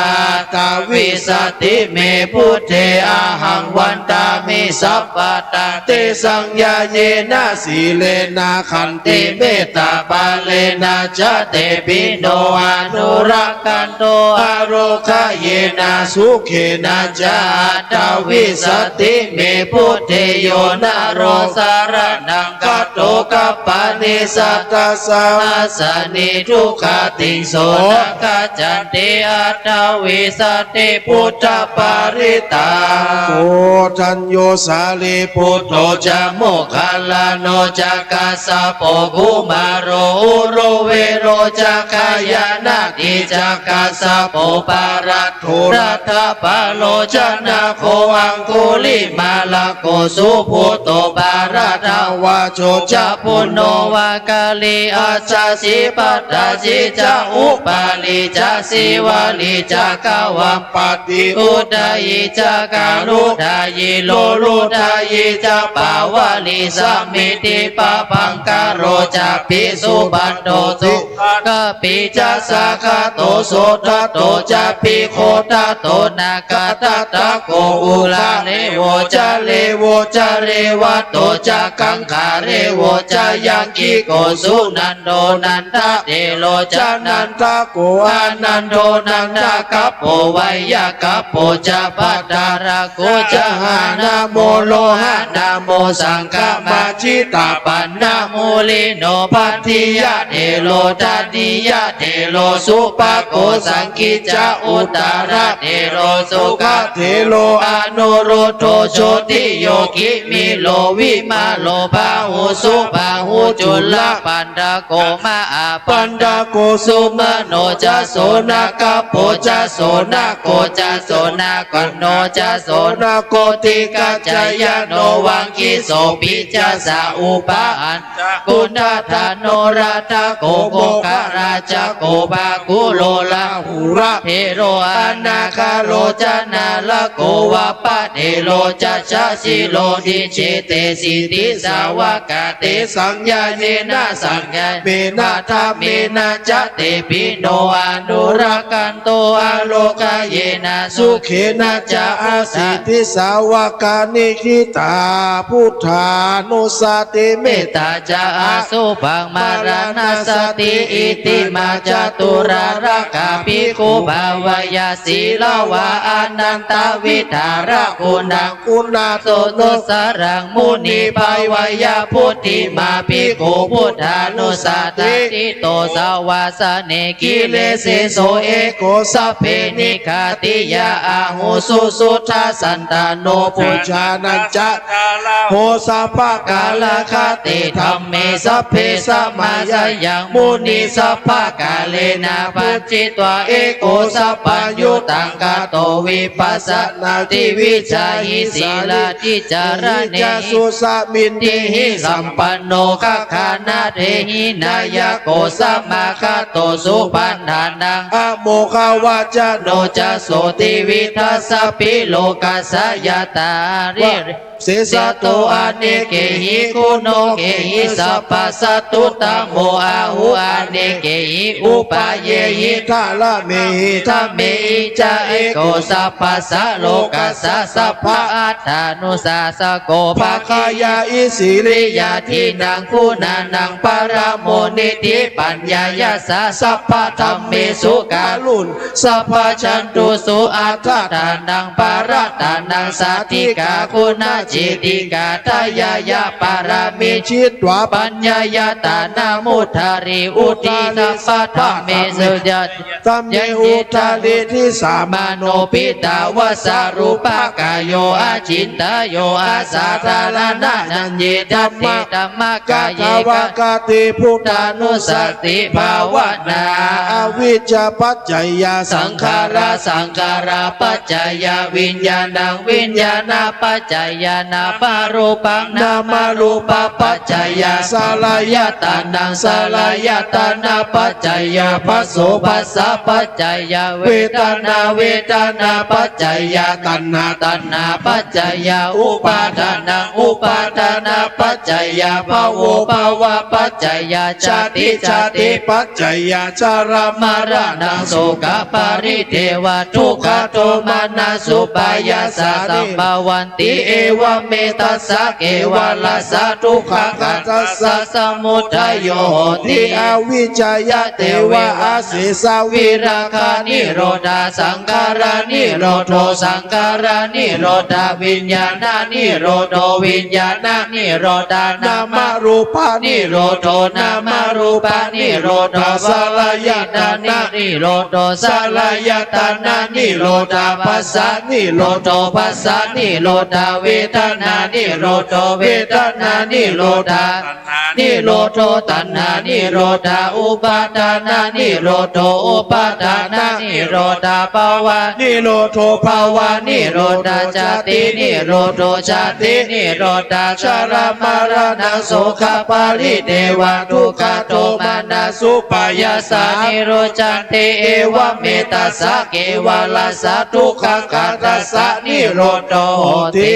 ตาวิสติเมพุทเทอาหังวันตามิสัพพะตาเตสังญาเยนะสีเลนะขันติเมตตาปาเลนะจะเตปิโนอนุรักขันโตอโรคะเยนะสุเขนะจะตาวิสติเมพุทเทโยนะโรสารนังกัตโตกัปปะนิสัตตะสาสนิทุกขติงโสนะกัจจันติอัตถวิสติพุทธปาริตาโกทัญโยสาลีพุทโธจะโมคคัลลาโนจักกัสสะโปกุมาโรอุโรเวโรจักขายานากิจักกัสสะโปปารัตโทรัตถปาโลจนะโคอังคุลิมาลาโกสุพุตโตปารัตวาโชจะปุณโนวากาลีอาชาสิปัตตาจิจะอุปาลิจะสิวาลิจะกาวัมปติอุดายิจะกาลุดายิโลลุดายิจะปาวาลิสัมมิติปะปังกาโรจะปิสุบันโตสุภ กปิจะสาคาโตโสตโตจะปิโคตโตนากาตตะโกอุลาเลโวจะเลโวจะเรวะโตจะกังขาเรโวจะยังกิโกสุนันโดนันทะเดโลจะนันทะโกอานันโดนันทะกัปโปไวยากัปโปจะปัตตาระโกจะหานาโมโลหะนาโมสังฆมาชิตาปันนาโมลิโนปัตติยะเดโลตัตติยะเดโลสุปะโกสังกิจาอุตตระเดโลสุขเทโลอนุรุตโตโชติโยกิมิโลวิมาโลภาหุสุภาหุจุลปันดาโกมาอาปันดาโกสุมโนจะโสนาคโปจะโสนาโกจะโสนากันโนจะโสนาโกติกัจจยโนวังกิโสปิจะสาอุปาอันกุณฑทานโนราตโกโกกราชโกบาคุโลลาหูระเทโรอนาคาโลจนาลโกวะปะเดโลจะชะสิโลดิเชเตสิติสาวกาเตสังญาเนนะสังญาเมนะธาเมนะจะเตปิโนอนุรักขันโตอาโลกาเยนะสุเขนะจะอาสิติสาวกานิคิตาพุทธานุสติเมตตาจะอาสุภังมารณสติอิติมาจตุราระกาภิกขุภาวายาสีลาวาอนันตวิธาระคุณังคุณาโสโนสรังมุนีภาวายาพุทธิมาภิกขุพุทธานุสติติโตสาวาสเนกิเลเสโสเอโกสัพเพนิคาติยาอาหุสุสุทาสันตาโนปุชานัจจะโหสัพพกาลคาติธรรมเมสัพเพสัมมายังมุนีสัพพกาเลนะปัจจิตวะเอโกสัพพยุตังกาโตวิปัสสนาติวิจาหิสีลาติจารเนสุสมินติหิสัมปันโนคคานาเทหินายโกสัมมาคาโตสุปันธานังอโมคาวาจโนจะโสติวิทัสสะปิโลกัสสยตาริเสสะโตอเนเกหิคุณโนเกหิสัพพสัตตุตัมโมอาหุอเนเกหิอุปาเยหิทาละเมหิทาเมหิจาเอโกสัพพสะโลกัสสะสัพพะอัตถานุสาสโกภะคายาอิสิริยาทินังคุณานังปารโมนิติปัญญายาสะสัพพะธรรมเมสุกาลุนสัพพะชันตุสุอัตถานังปารตานังสาธิกาคุณาจิติกาทายายาปารามิชิตวะปัญญายาตานามุทาริอุติสัพพะธรรมเมสุยัตตัมเยอุทาริทิสามาโนปิตาวสารุปกายโยอาจินตโยอาสาธารณะนันเยธัมมะธัมมะกายเกกาติพุทธานุสติภาวนาอวิจจปัจจยาสังขาราสังขาราปัจจยาวิญญาณังวิญญาณปัจจยานาปารูปังนามารูปปัจจยาสลายตานังสลายตานาปัจจยาภัสโสภัสสะปัจจยาเวทนาเวทนาปัจจยาตัณหาตัณหาปัจจยาอุปาทานังอุปาทานาปัจจยาภโวภาวะปัจจยาชาติชาติปัจจยาชารามารณะโสกปาริเทวทุกขโทมานาสุปายาสาสัมภวันติเอวเมตัสสะเกวะลัสสะทุกขกัสสะสมุทัยโยติอวิจยะเตวะอาศิสวิราคานิโรธาสังขารานิโรโธสังขารานิโรธาวิญญาณานิโรโธวิญญาณานิโรธานามารูปานิโรโธนามารูปานิโรโธสลายตานิโรโธสลายตานิโรธาปัสสะนิโรโธปัสสะนิโรธาเวทนานิโรโธเวทนานิโรธานิโรโธตัณหานิโรธาอุปาทานานิโรโธอุปาทานานิโรธาภาวะนิโรโธภาวะนิโรธาชาตินิโรโธชาตินิโรธาชรามารณะโสขปาริเทวะทุกขโทมานาสุปายาสานิโรจันเตเอวะเมตัสสะเกวะลัสสะทุกขกัสสะนิโรโธติ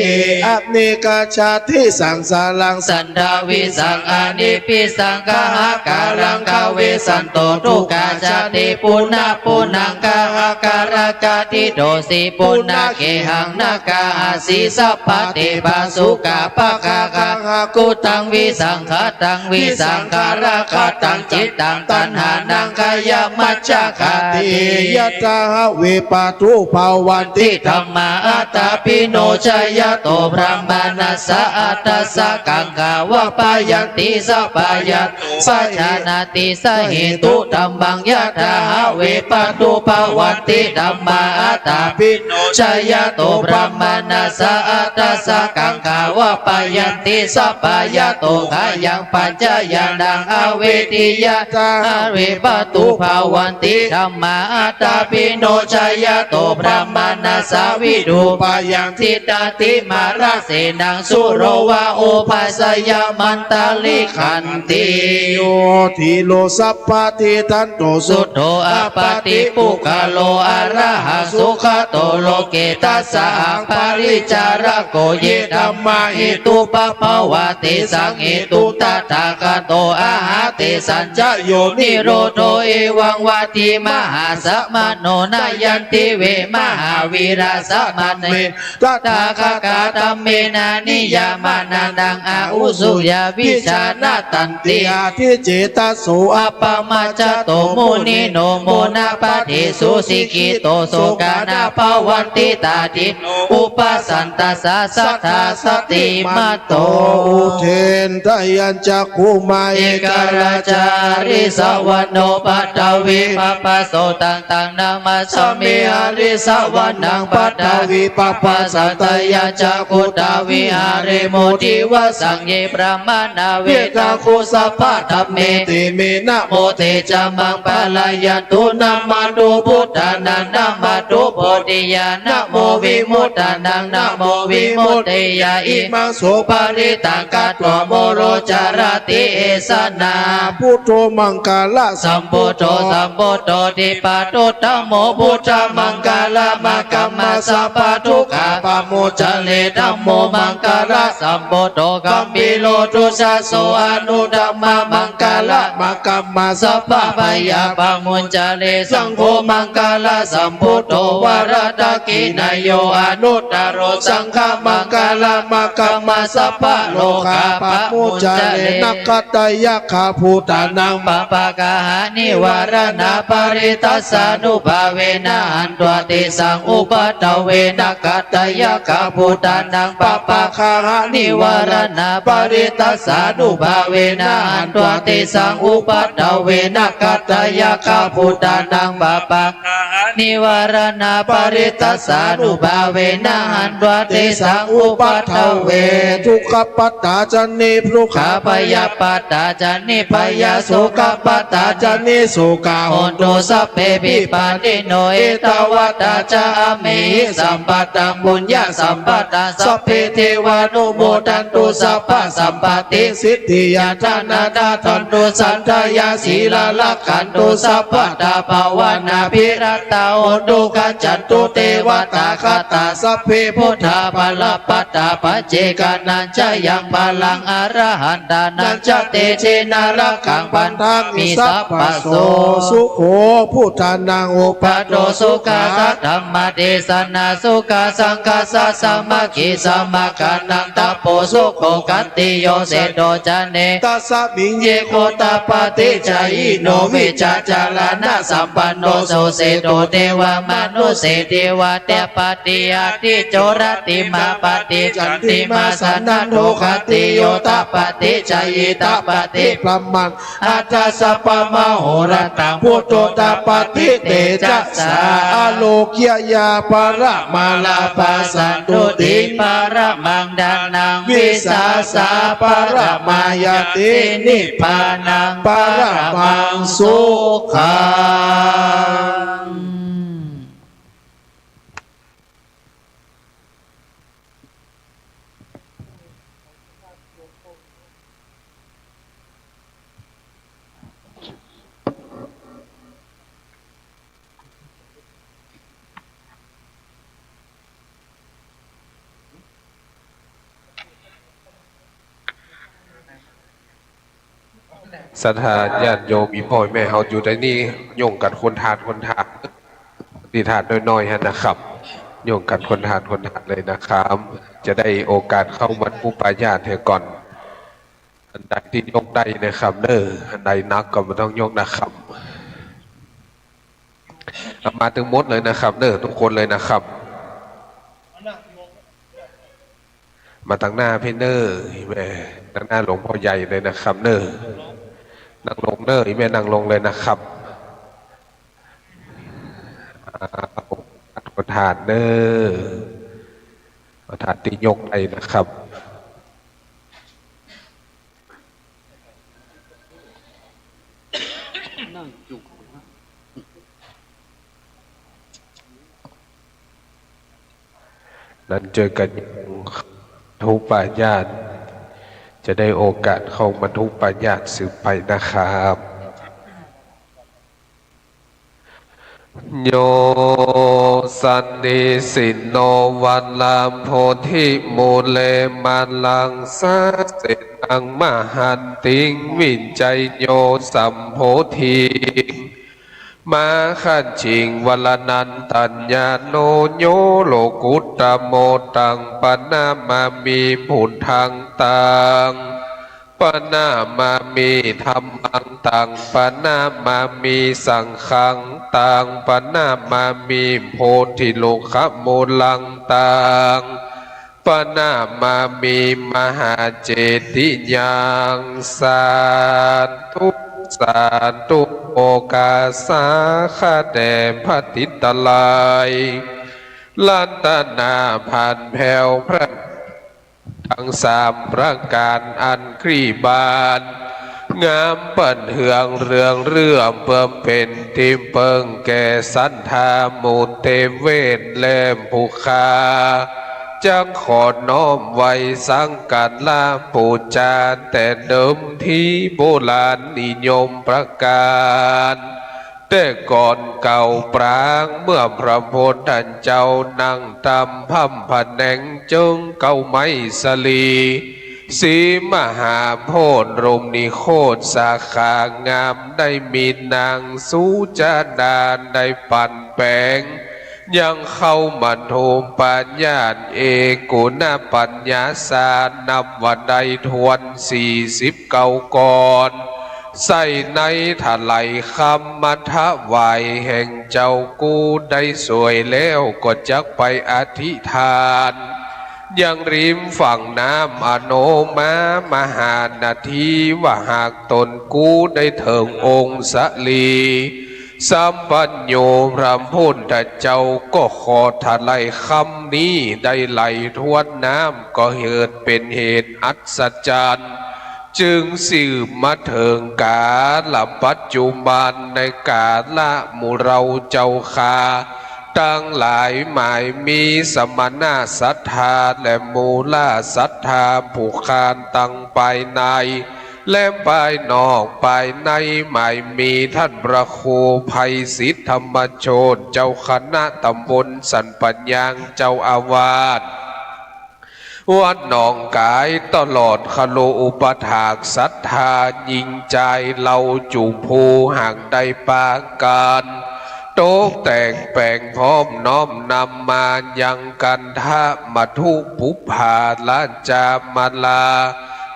อเนกาชาติสังสารังสันดาวิสังอานิปิสังฆะกาลังกา เวสันโตทุกขจาติปุณณปุนังกาอาการกาติโดสิปุณณเกหังนากาอาสีสัพพะเตปะสุกาปะกาคากุตังวิสังขตังวิสังขาราคตังจิตตังตัณหานังกายมัจจคาติ ยะตาเวปาทุภาวันติ ทิธรรมาอัตตาปิโนชยโตพระมานัสสะอัตตสะกังขาวะปายันติสัพพยัตสัจจานาติสเหตุธัมมังยะถาเวปาตุภาวันติธัมมาอัตตาปิโนชยโตพระมานัสสะอัตตสะกังขาวะปายันติสัพพยัตโตขายังปัญจยานังอเวทิยะตาเวปาตุภาวันติธัมมาอัตตาปิโนชยโตพระมานัสสาวิดูปายังทิตาติมาราเสนังสุโรวาโอภาสยามันตาลิขันติ โยทิโลสัพพะทิทันโตสุ สุโธอปาติปุกะโลอะระหะสุขโตโลเกตัสสะปาริจาระโกเยธัมมาหิตุปะภวะเตสังหิตุตถาคโตอาหาเตสัญจโยนิโรโธเอวังวาติมหาสมโนนายันติเวมหาวีราสมันเมตถาคกาตัมเมนานิยามานันดังอาอุสุยาวิชานาตันติ อาทิเจตสุ อปมาจโตมุนิโนโมนาปะเทสุสิกิโตโสกานาภวันติตาติอุปสันตสสะสัทธาสติมาโต อุเทนทยัญจักขุมา เอกราจาริสวรรณโนปัตตวิปปะโสตังตังนามาสมิหาริสวรรณังปัตตวิปปะสัตยัญจักขุตาวิหาริโมทิวสังเยปรมานาเวตาคุสัพพะธัมเม ติเมนะ โมเตจามังปะลายันตุนามาตุพุทธานังนามาตุโพธิญาณโมวิมุตตานังนะโมวิมุตติยาอิมังสุปาริตังกัตถโมโรจารติเอสนา พุทโธมังกาละ สัมพุทโธสัมพุทโธติปาตุตโมพุทธมังกาลมะกัมมาสัพพทุกขาปโมจเลธัมโมมังกาลสัมพุทโธกัมปิโลตุสัสโสอนุธัมมามังกาลมะกัมมาสัพพพยาปมุญจเลสังโฆมังกาลสัมพุทโธวรตะกินายโยอนุตตโรสังฆมังกาลมะกัมมาสัพพโลกาป มุ มุญ จา จ เล เล นักขตายะขาภูตานัง ปปะกาหานิวารณาปริตัสสานุภาเวนะอันตัวติสังอุปตเวนะกัตตยะกาพุตานังปปะคาหานิวารณาปริตัสสานุภาเวนะอันตัวติสังอุปตเวนะกัตตยะกาพุตานังปปะคาหานิวารณาปริตัสสานุภาเวนะอันตัวติสังอุปตเว ทุกขปัตตาจันนิพลุ ขา ขา พยาปัตตาจันนิพยาสุขปัตตาจั จั น นนิสุกา โหตุสัพเพปิปานิโนเอตวัตตาจาเมหิสัมปัตตังบุญญาสัมปัตตาสัพเพเทวานุโมทันตุสัพพะสัมปติสิทธิยาทานาดาทันตุสันทายาศีลาลักขันตุสัพพะตาภาวนาภิรัตตาโหตุกัจจันตุเทวตาคตาสัพเพพุทธาภลปัตตาปัจเจกานัญจยังพลังอรหันตานัญจเตเชนารักขังปันทามิสัพพะโส สุโขพุทธานังอุป ปัตโตสุขาสัทธรรมเทศนาสุขาสังฆาสสามัคคีสมาคานังตโปสุโขกัตติโยเสโดจันเน ตัสสะมิง เยโคตาปฏิจายิโนวิจาจารานะสัมปันโนโสเสโตเทวามนุเสเทวะเตปฏิอาติโจรติมาปฏิจันติมาสันนันโทคติโยตปฏิจายิตปฏิ พระมัน อาจาสัพพมโหรตังพุทโธตปฏิเตจัสสา อโลกยยาประมา มา ลา ลา ปั ปั ส ส สั สั น น ตุ ตุ ติ ติปารมังดานัง วิ วิ สา สา สา สา ป ป ร ร มาม าย า ติ ติ นิพพานังปรมังสุขัง ศรัทธาญาติโยมอีพ่อแม่เฮาอยู่ในนี่โยงกันคนทานดีทานน้อยๆฮะนะครับโยงกันคนทานเลยนะครับ จะได้โอกาสเข้าบรรพุปายาเถอะก่อนอันใดที่ยกได้นะครับอันใดนักก็ไม่ต้องยกนะครับมาถึงหมดเลยนะครับทุกคนเลยนะครับมาตั้งหน้าพี่แม่ตั้งหน้าหลวงพ่อใหญ่เลยนะครับนั่งลงแม่นั่งลงเลยนะครับประธานประธานที่ยกได้นะครับนั้นเจอกันทุกป่าญาติจะได้โอกาสเข้ามาทุกป่าญาติสืบไปนะครับโยสันนิสินโนวันลามโพธิมูเลมาลังสาเสนังมหันติงวินใจโยสัมโพธิมาขันชิงวลนันตัญญาโนโยโลกุตตโมตังปนามามีผุนทางตังปนามามีธรรมังตังปนามามีสังขังตังปนามามีโพธิโลกขมูลังตังปนามามีมหาเจติยังสาธุสาธุโอกาสาขาแด่พระติตลายลันตนาผ่านแผ่วพระทั้งสามประการอันครีบานงามเปิ่นเฮืองเรื่องเพิ่มเป็นทิมเปิงแก่สันธามูเตเวทแลมภูคาจังขอน้อมไว้สังกัดลาปูจานแต่เดิมที่โบราณนิยมประการแต่ก่อนเก่าปรางเมื่อพระโพธิเจ้านั่งตำพัมพแนงจึงเก่าไม้สลีสีมหาโพธิ์รมนิโคตสาขางามได้มีนางสูจาดานได้ปั่นแปลงยังเข้ามาโทมปัญญาเอกุณปัญญาสานับวันใดทวน40 เก่าก่อนใส่ในถลายคำมัทวายแห่งเจ้ากูได้สวยแล้วก็จักไปอธิษฐานยังริมฝั่งน้ำอโนมามหานาทีว่าหากตนกูได้เถิงองค์สลีสัมปัญโยพระพุทธเจ้าก็ขอถลายคำนี้ได้ไหลทวนน้ำก็เกิดเป็นเหตุอัศจรรย์จึงสืบมาเถิงกาลปัจจุบันในกาละมุเราเจ้าคาตั้งหลายหมายมีสมณะศรัทธาและมูลศรัทธาผูกคานตั้งไปในและภายนอกภายในหมายมีท่านพระครูภัยศิษฐธรรมโชติเจ้าคณะตำบลสันปัญญางเจ้าอาวาสวัดหนองกายตลอดคโลอุปถากศรัทธายิงใจเราจูภูห่างได้ปาการโตกแต่งแปลงพร้อมน้อมนำมายังกันทะมาทุปุภาละจามาลา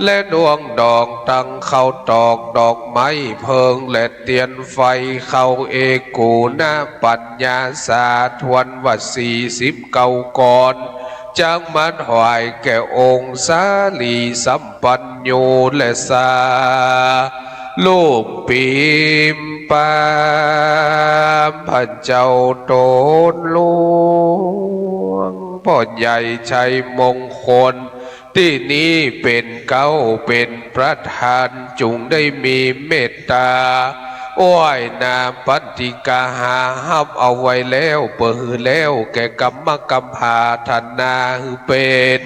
และดวงดอกตั้งเข้าตอกดอกไม้เพิงและเตียนไฟเข้าเอกูนาปัญญาสาทวนวัด40 เก่าก่อนจังมันหอยแก่องค์สาลีสัมปัญโยและสาลูกปีมปามพระเจ้าโตนหลวงพ่อใหญ่ชัยมงคลที่นี้เป็นเก้าเป็นประธานจุงได้มีเมตตาอ้อยนาปฏิกาหาฮับเอาไว้แล้วเปิดแล้วแก่กรรมกรรมพาธนาหือเป็น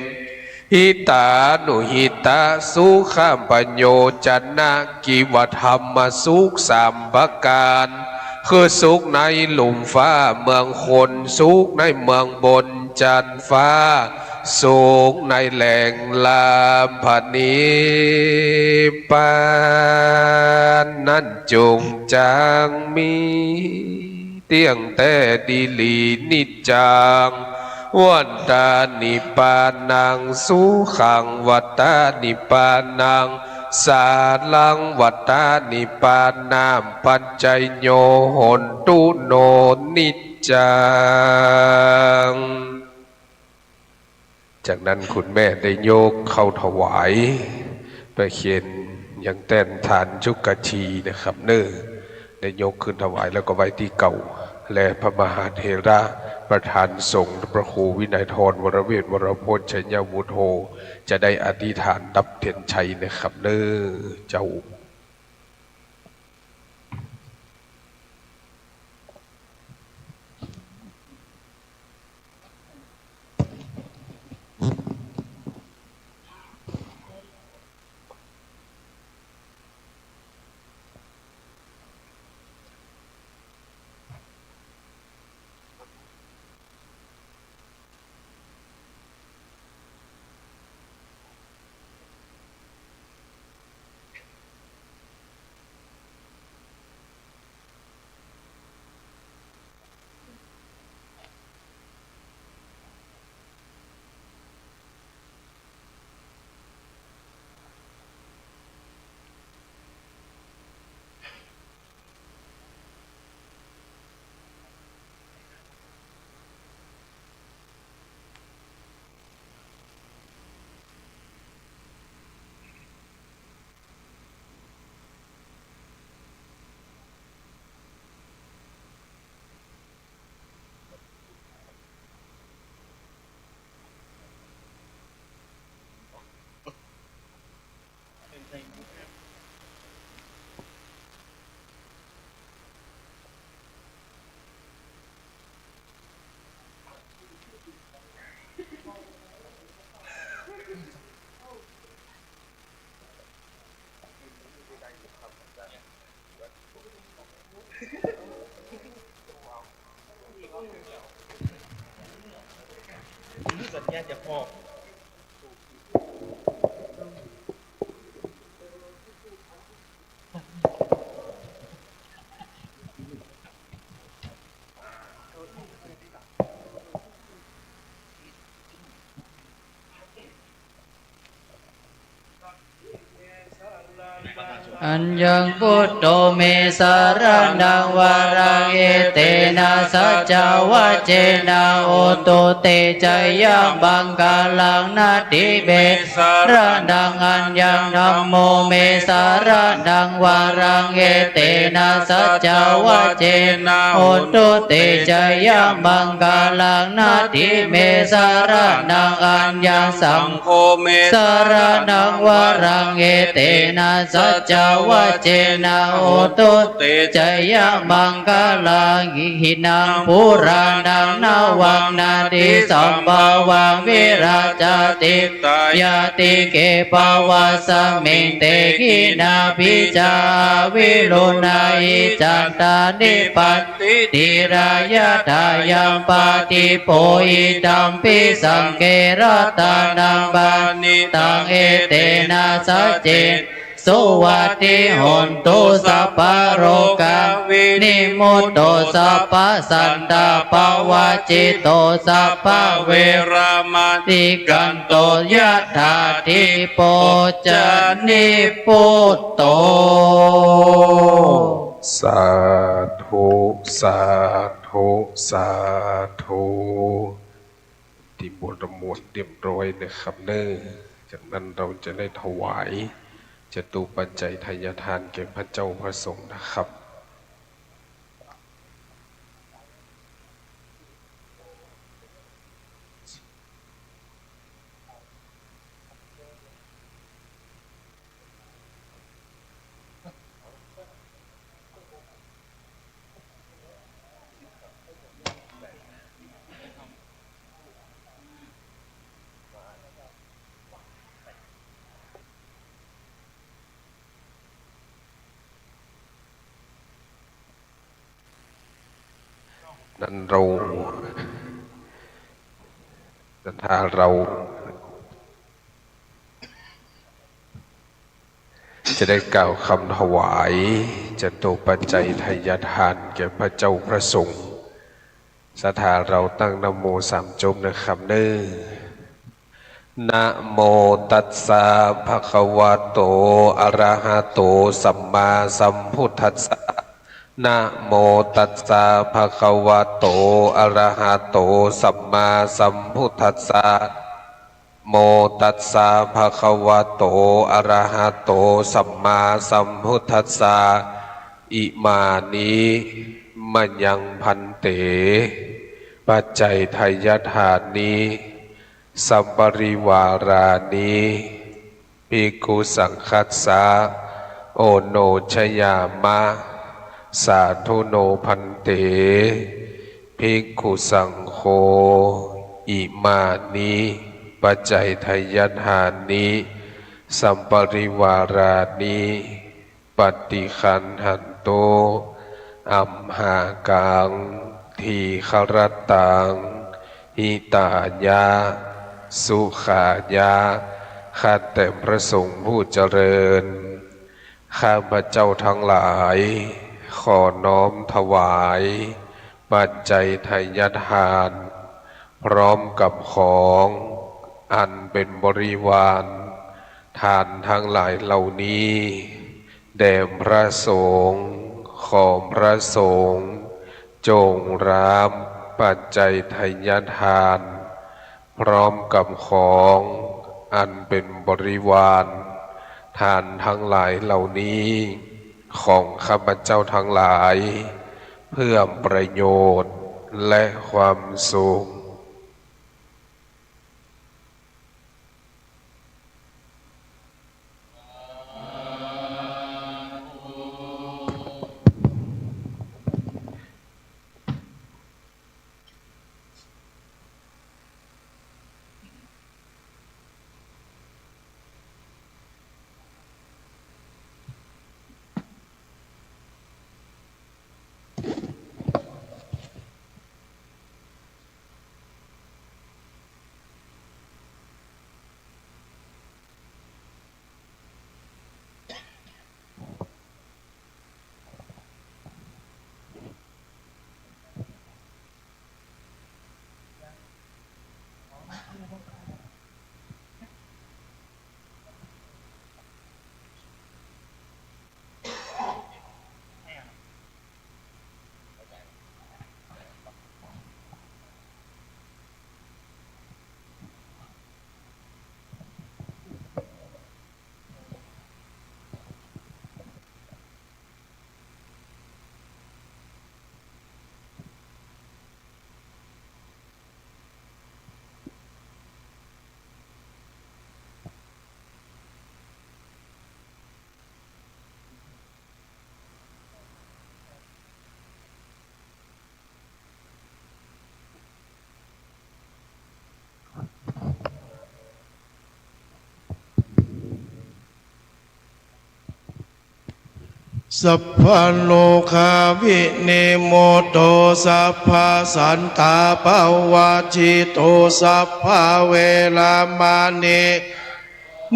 หิตานุหิตาสุขามปัญโยจันนากิวธรรมสุข3 ประการคือสุขในหลุมฟ้าเมืองคนสุขในเมืองบนจันฟ้า สุขในแหล่งลาภนิพพานนั้นจงจางมีเตียงแต่ดีลีนิจจังวันตานิปานังสุขังวัตตานิปานังสาลังวัตตานิปานามปัญจโยโหนตุโนนิจจังจากนั้นคุณแม่ได้โยกเข้าถวายไปเขียนยังแต้นฐานจุกชีนะครับได้ยกขึ้นถวายแล้วก็ไว้ที่เก่าและพระมหาเถระประธานสงฆ์พระครูวินัยทรวรเวทวรพจน์ชัยวุฒโธจะได้อธิษฐานดับเทียนชัยนะครับเจ้าอัญญังพุทโธเมสารนังวารังเอเตนะสัจจวะเจนะโอตุเตจายังบังกาลังนาติเบสารนังอัญญังธัมโมเมสารนังวารังเอเตนะสัจจวะเจนะโอตุเตจายังบังกาลังนาติเมสารนังอัญญังสังโฆเมสารนังวารังเอเตนะสัจจวะเจนะโอตุเตจยมังกาลังหินังปุรานังนาวังนาติสัมภาวังวิราชติตายาติเกปวาสมิงเตกินาภิจาวิรุณาอิจันตานิปัตติติรายาทายัมปาติโพอิตัมปิสังเกรตานังบานิตังเอเตนะสัจเจสุวัติหนตุสัพพะโรกาวินิมุตโตสัพพะสันตาปวาจิตโตสัพพะเวรามาติกันโตยะถาทิโปจานิพุตโตสาธุสาธุสาธุที่บทหมวดเรียบร้อยนะครับจากนั้นเราจะได้ถวายจตุปัจจัยทายทานแก่พระเจ้าพระสงฆ์นะครับนั้นเรา ถ้าเราจะได้กล่าวคำถวายจตุปัจจัยทายทานแก่พระเจ้าพระสงฆ์สถาเราตั้งนะโมสามจบนะครับเน้อนะโมตัสสะภะคะวะโตอะระหะโตสัมมาสัมพุทธัสสะนะโมตัสสะภะคะวะโตอะระหะโตสัมมาสัมพุทธัสสะโมตัสสะภะคะวะโตอะระหะโตสัมมาสัมพุทธัสสะอิมานิมัญญังพันเตปัจจัยไทยทานนี้สัมปริวารานิภิกขุสังคัสสะโอโนชยามะสาธุโนพันเตภิกขุสังโฆอิมานิปัจจัยไทยทานนี้สัมปริวารานิปฏิคันหันโตอัมหากังทีฆรตังหิตายะสุขายะข้าแต่พระสงฆ์ผู้เจริญข้าพระเจ้าทั้งหลายขอน้อมถวายปัจจัยไทยทานพร้อมกับของอันเป็นบริวารทานทั้งหลายเหล่านี้แด่พระสงฆ์ขอพระสงฆ์จงรับปัจจัยไทยทานพร้อมกับของอันเป็นบริวารทานทั้งหลายเหล่านี้ของข้าพเจ้าทั้งหลายเพื่อประโยชน์และความสุขสัพพโลกาวินิโมโตสัพพสันตาปวาจิโตสัพพเวลามานิ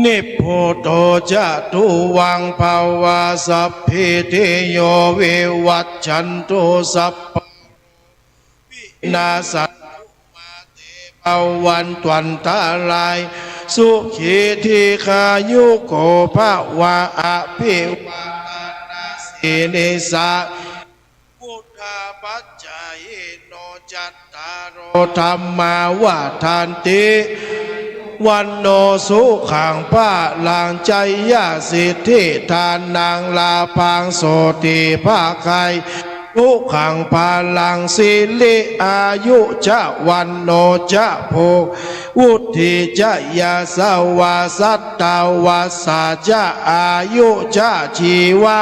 นิพโพโตจะตุวังภาวาสัพพิติโยวิวัชชันตุสัพพวินาสัตมาเตภวันตวันตาลายสุขีทีขายุโกภวะอภิวาสินิสาพุทธาปัจจายโนจัตตารโอธรรมาวาทานติวันโนสุขังพระลังใจยาสิทธิทานนางลาพังโสติภาคายทุกขังพาลังสิลิอายุจะวันโนจะโพวุธิจะยาสวาสัตตาวาสาจะอายุจะชีวะ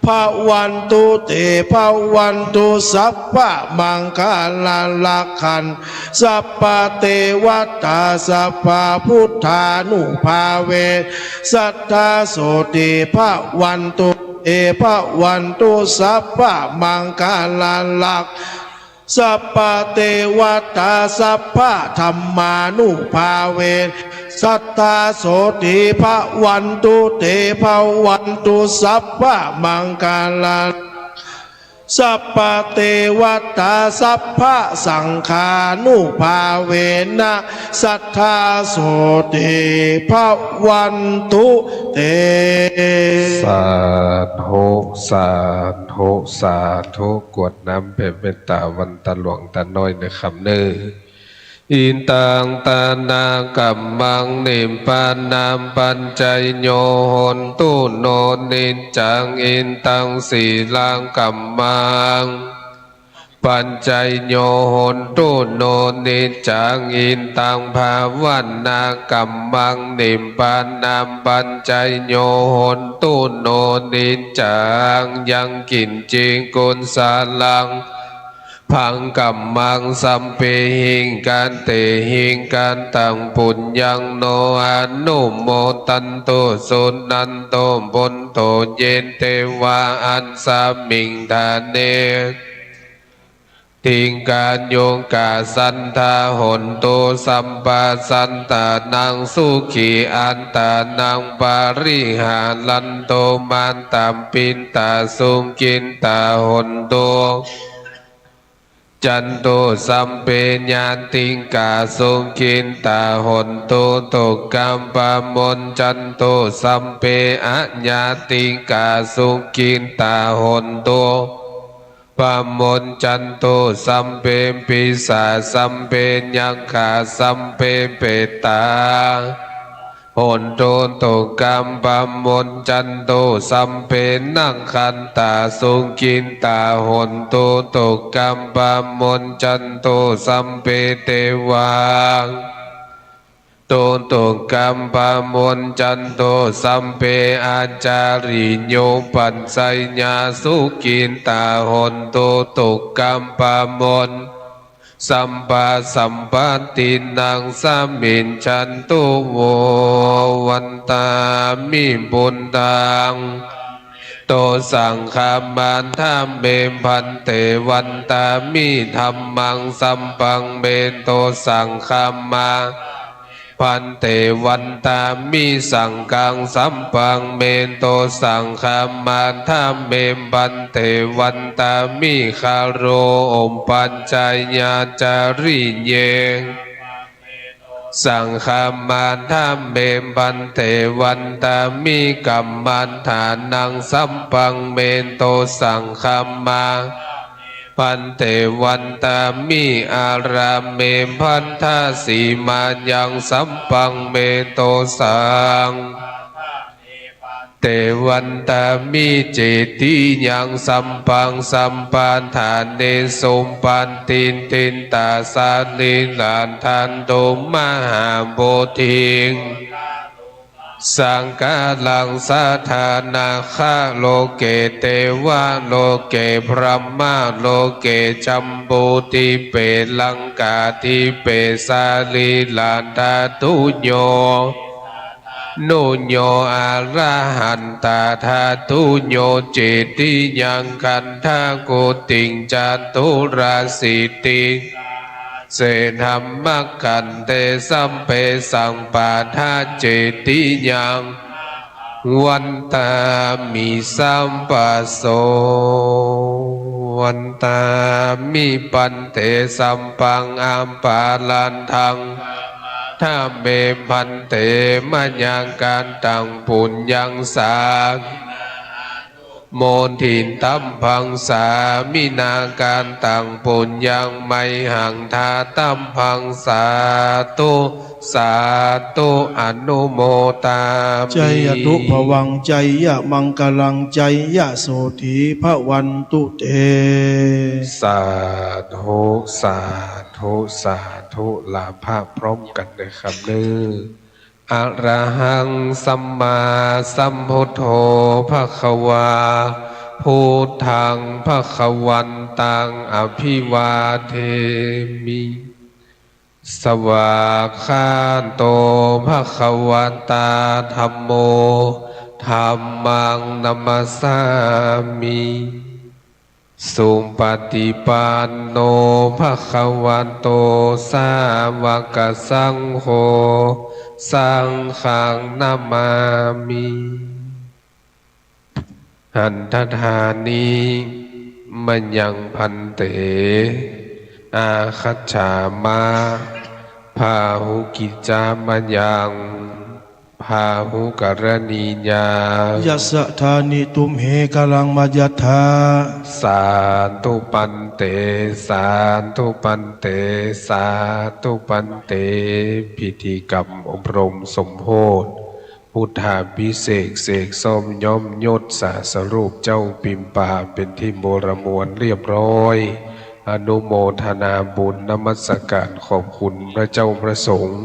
ภาวันตุเตภาวันตุสัพพะมังคลาลักขันสัพพะเทวตาสัพพะพุทธานุภาเวสัทธาโสติภาวันตุเอภาวันตุสัพพะมังคลาลัก สัพพะเทวตาสัพพะธรรมานุภาเวสัทธาโสติภะวันตุเตภะวันตุสัพพะมังคลังสัพพะเทวตาสัพพะสังฆานุภาเวนะสัทธาโสติภะวันตุเต สาธุสาธุสาธุกรวดน้ำเป็นเมตตาวันตะหลวงตาน้อยในคำเนื้ออินตังตานากัมมังนิมปานามปัญจยโยโหนตุโนนินจังอินตังสีลังกัมมังปัญจยโยโหนตุโนนินจังอินตังภาวันนากัมมังนิมปานามปัญจยโยโหนตุโนนินจังยังกินจิงกุลสาลังพังกัมมังสัมเปหิงการเตหิงการตังปุญญังโนอนุโมตันโตสุนันโตบนโตเยนเตวาอันสามิงทาเนทิงการโยกาสันทาหนโตสัมปาสันตานังสุขีอันตานังปาริหาลันโตมันตามปินตาสุงกินตาหนโตจันโตสัมเปญาติงกาสุกินตาหนโตโตกัมปามนจันโตสัมเปอะญาติงกาสุกินตาหนโตปามนจันโตสัมเปปิสาสัมเปยังขาสัมเปเปตาโหนโตโตกัมปามนจันโตสัมเปนังคันตาสุกินตาโหนโตโตกัมปามนจันโตสัมเปเตวังโตโตกัมปามนจันโตสัมเปอาจาริโยปัญไสญาสุกินตาโหนโตโตกัมปามนสัมปาสัมปันตินังสัมมินชันตุโววันตามิบุญตังโตสังฆามันธรรมเมพันเตวันตามิธรรมังสัมปังเมโตสังฆามาพันเตวันตามิสังกังสัมปังเมโตสังฆามันธรรมเมพันเตวันตามิคาโรอมปัญจญาจาริเยสังฆามันธรรมเมพันเตวันตามิกัมมันฐานังสัมปังเมโตสังฆามาพันเตวันตามิอารามเมพันธาสีมายังสัมปังเมโตสังเตวันตามิเจติยังสัมปังสัมปันฐานเนสมปันตินตินตาสาลิลานทันโตมหาโบธิงสังฆาลังสาธานาคาโลเกเตวะโลเกพระมะโลเกจัมปุติเปลังกาทิเปสาลีลานตาตุโยนุโยอาระหันตาธาตุโยเจติยังคันทาโกติงจัตุราสิติเสนัมมะกันเตสัมเปสังปาทาเจติยังวันตามิสัมปัสโสวันตามิปันเตสัมปังอัมปาลันทังถ้าเมพันเตมัญญังการตังปุญญังสาโมนทินตัมพังสามินาการตังปุญญังไมหังทาตัมพังสาตุสาตุอนุโมตามิ ใจยตุภวังใจยะมังกลังใจยะโสธีภะวันตุเต สาธุสาธุสาธุลาภะพร้อมกันเลยครับเนื้ออะระหังสัมมาสัมพุทโธภควาพุทธังภควันตังอภิวาเทมิสวากขาโตภควตาธัมโมธัมมังนัมสสามิ สุปฏิปันโนภะคะวันโตสาวกสังโฆสังฆังนามามิหันทธานิมัญญังพันเตอาคัจฉามาพาหุกิจจามัญญังพาหุกรณีญา ยัสสะธานิตุมเหกลังมัจยัตถา สาธุปันเตสาธุปันเตสาธุปันเตพิธีกรรมอบรมสมโภชพุทธาภิเษกเสกส้มย่อมยศสาสรูปเจ้าปิมปาเป็นที่โมรมวลเรียบร้อยอนุโมทนาบุญนมัสการขอบคุณพระเจ้าพระสงฆ์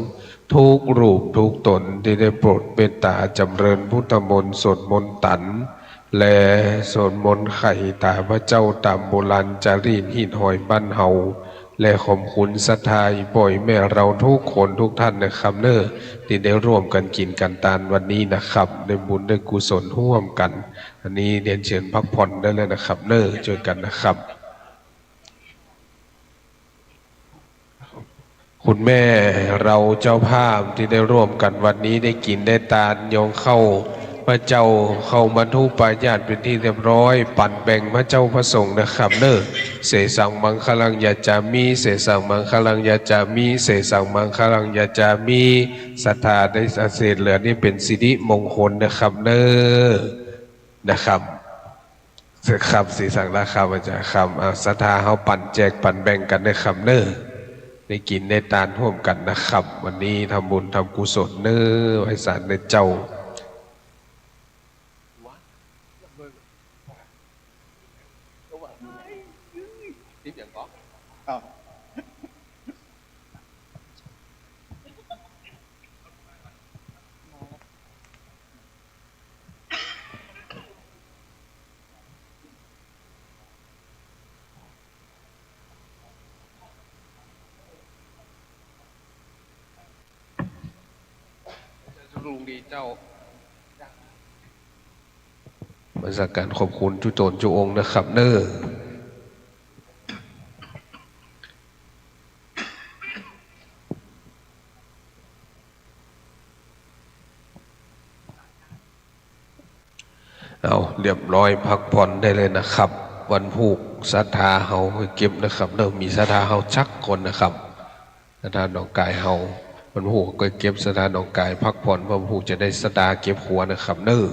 ทุกรูปทุกตนที่ได้โปรดเมตตาจำเริญพุทธมนต์สวดมนต์ตันและสวดมนต์ไข่ตาพระเจ้าตามโบราณจารีตหินหอยบ้านเฮาและขอบคุณศรัทธาอีป่อยแม่เราทุกคนทุกท่านนะครับเนอที่ได้ร่วมกันกินกันตานวันนี้นะครับได้บุญได้กุศลร่วมกันอันนี้เรียนเชิญพักผ่อนได้เลยนะครับเนอเจอกันนะครับคุณแม่เราเจ้าภาพที่ได้ร่วมกันวันนี้ได้กินได้ตานยองเข้าพระเจ้าเข้าบรรทุปายาตเป็นที่เรียบร้อยปั่นแบ่งพระเจ้าพระสงฆ์นะครับเนอเสสังมังคลังยาจามีเสสังมังคลังยาจามีเสสังมังคลังยาจามีศรัทธาได้เศษเหลือนี่เป็นสิริมงคลนะครับเนอนะครับครับสีสังราคาอาจารย์คำศรัทธาเขาปั่นแจกปั่นแบ่งกันนะครับเนอได้กินได้ทานร่วมกันนะครับวันนี้ทำบุญทำกุศลเนอไว้สารในเจ้าลุงดีเจ้ามาสักการขอบคุณจุโตนจุองค์นะครับเนอเอาเรียบร้อยพักผ่อนได้เลยนะครับวันพุธศรัทธาเฮาเก็บนะครับเริ่มมีศรัทธาเฮาชักคนนะครับศรัทธาดอกกายเฮาวันพุธก็เก็บศรัทธาดอกกายพักผ่อนวันพุธจะได้ศรัทธาเก็บหัวนะครับเนอ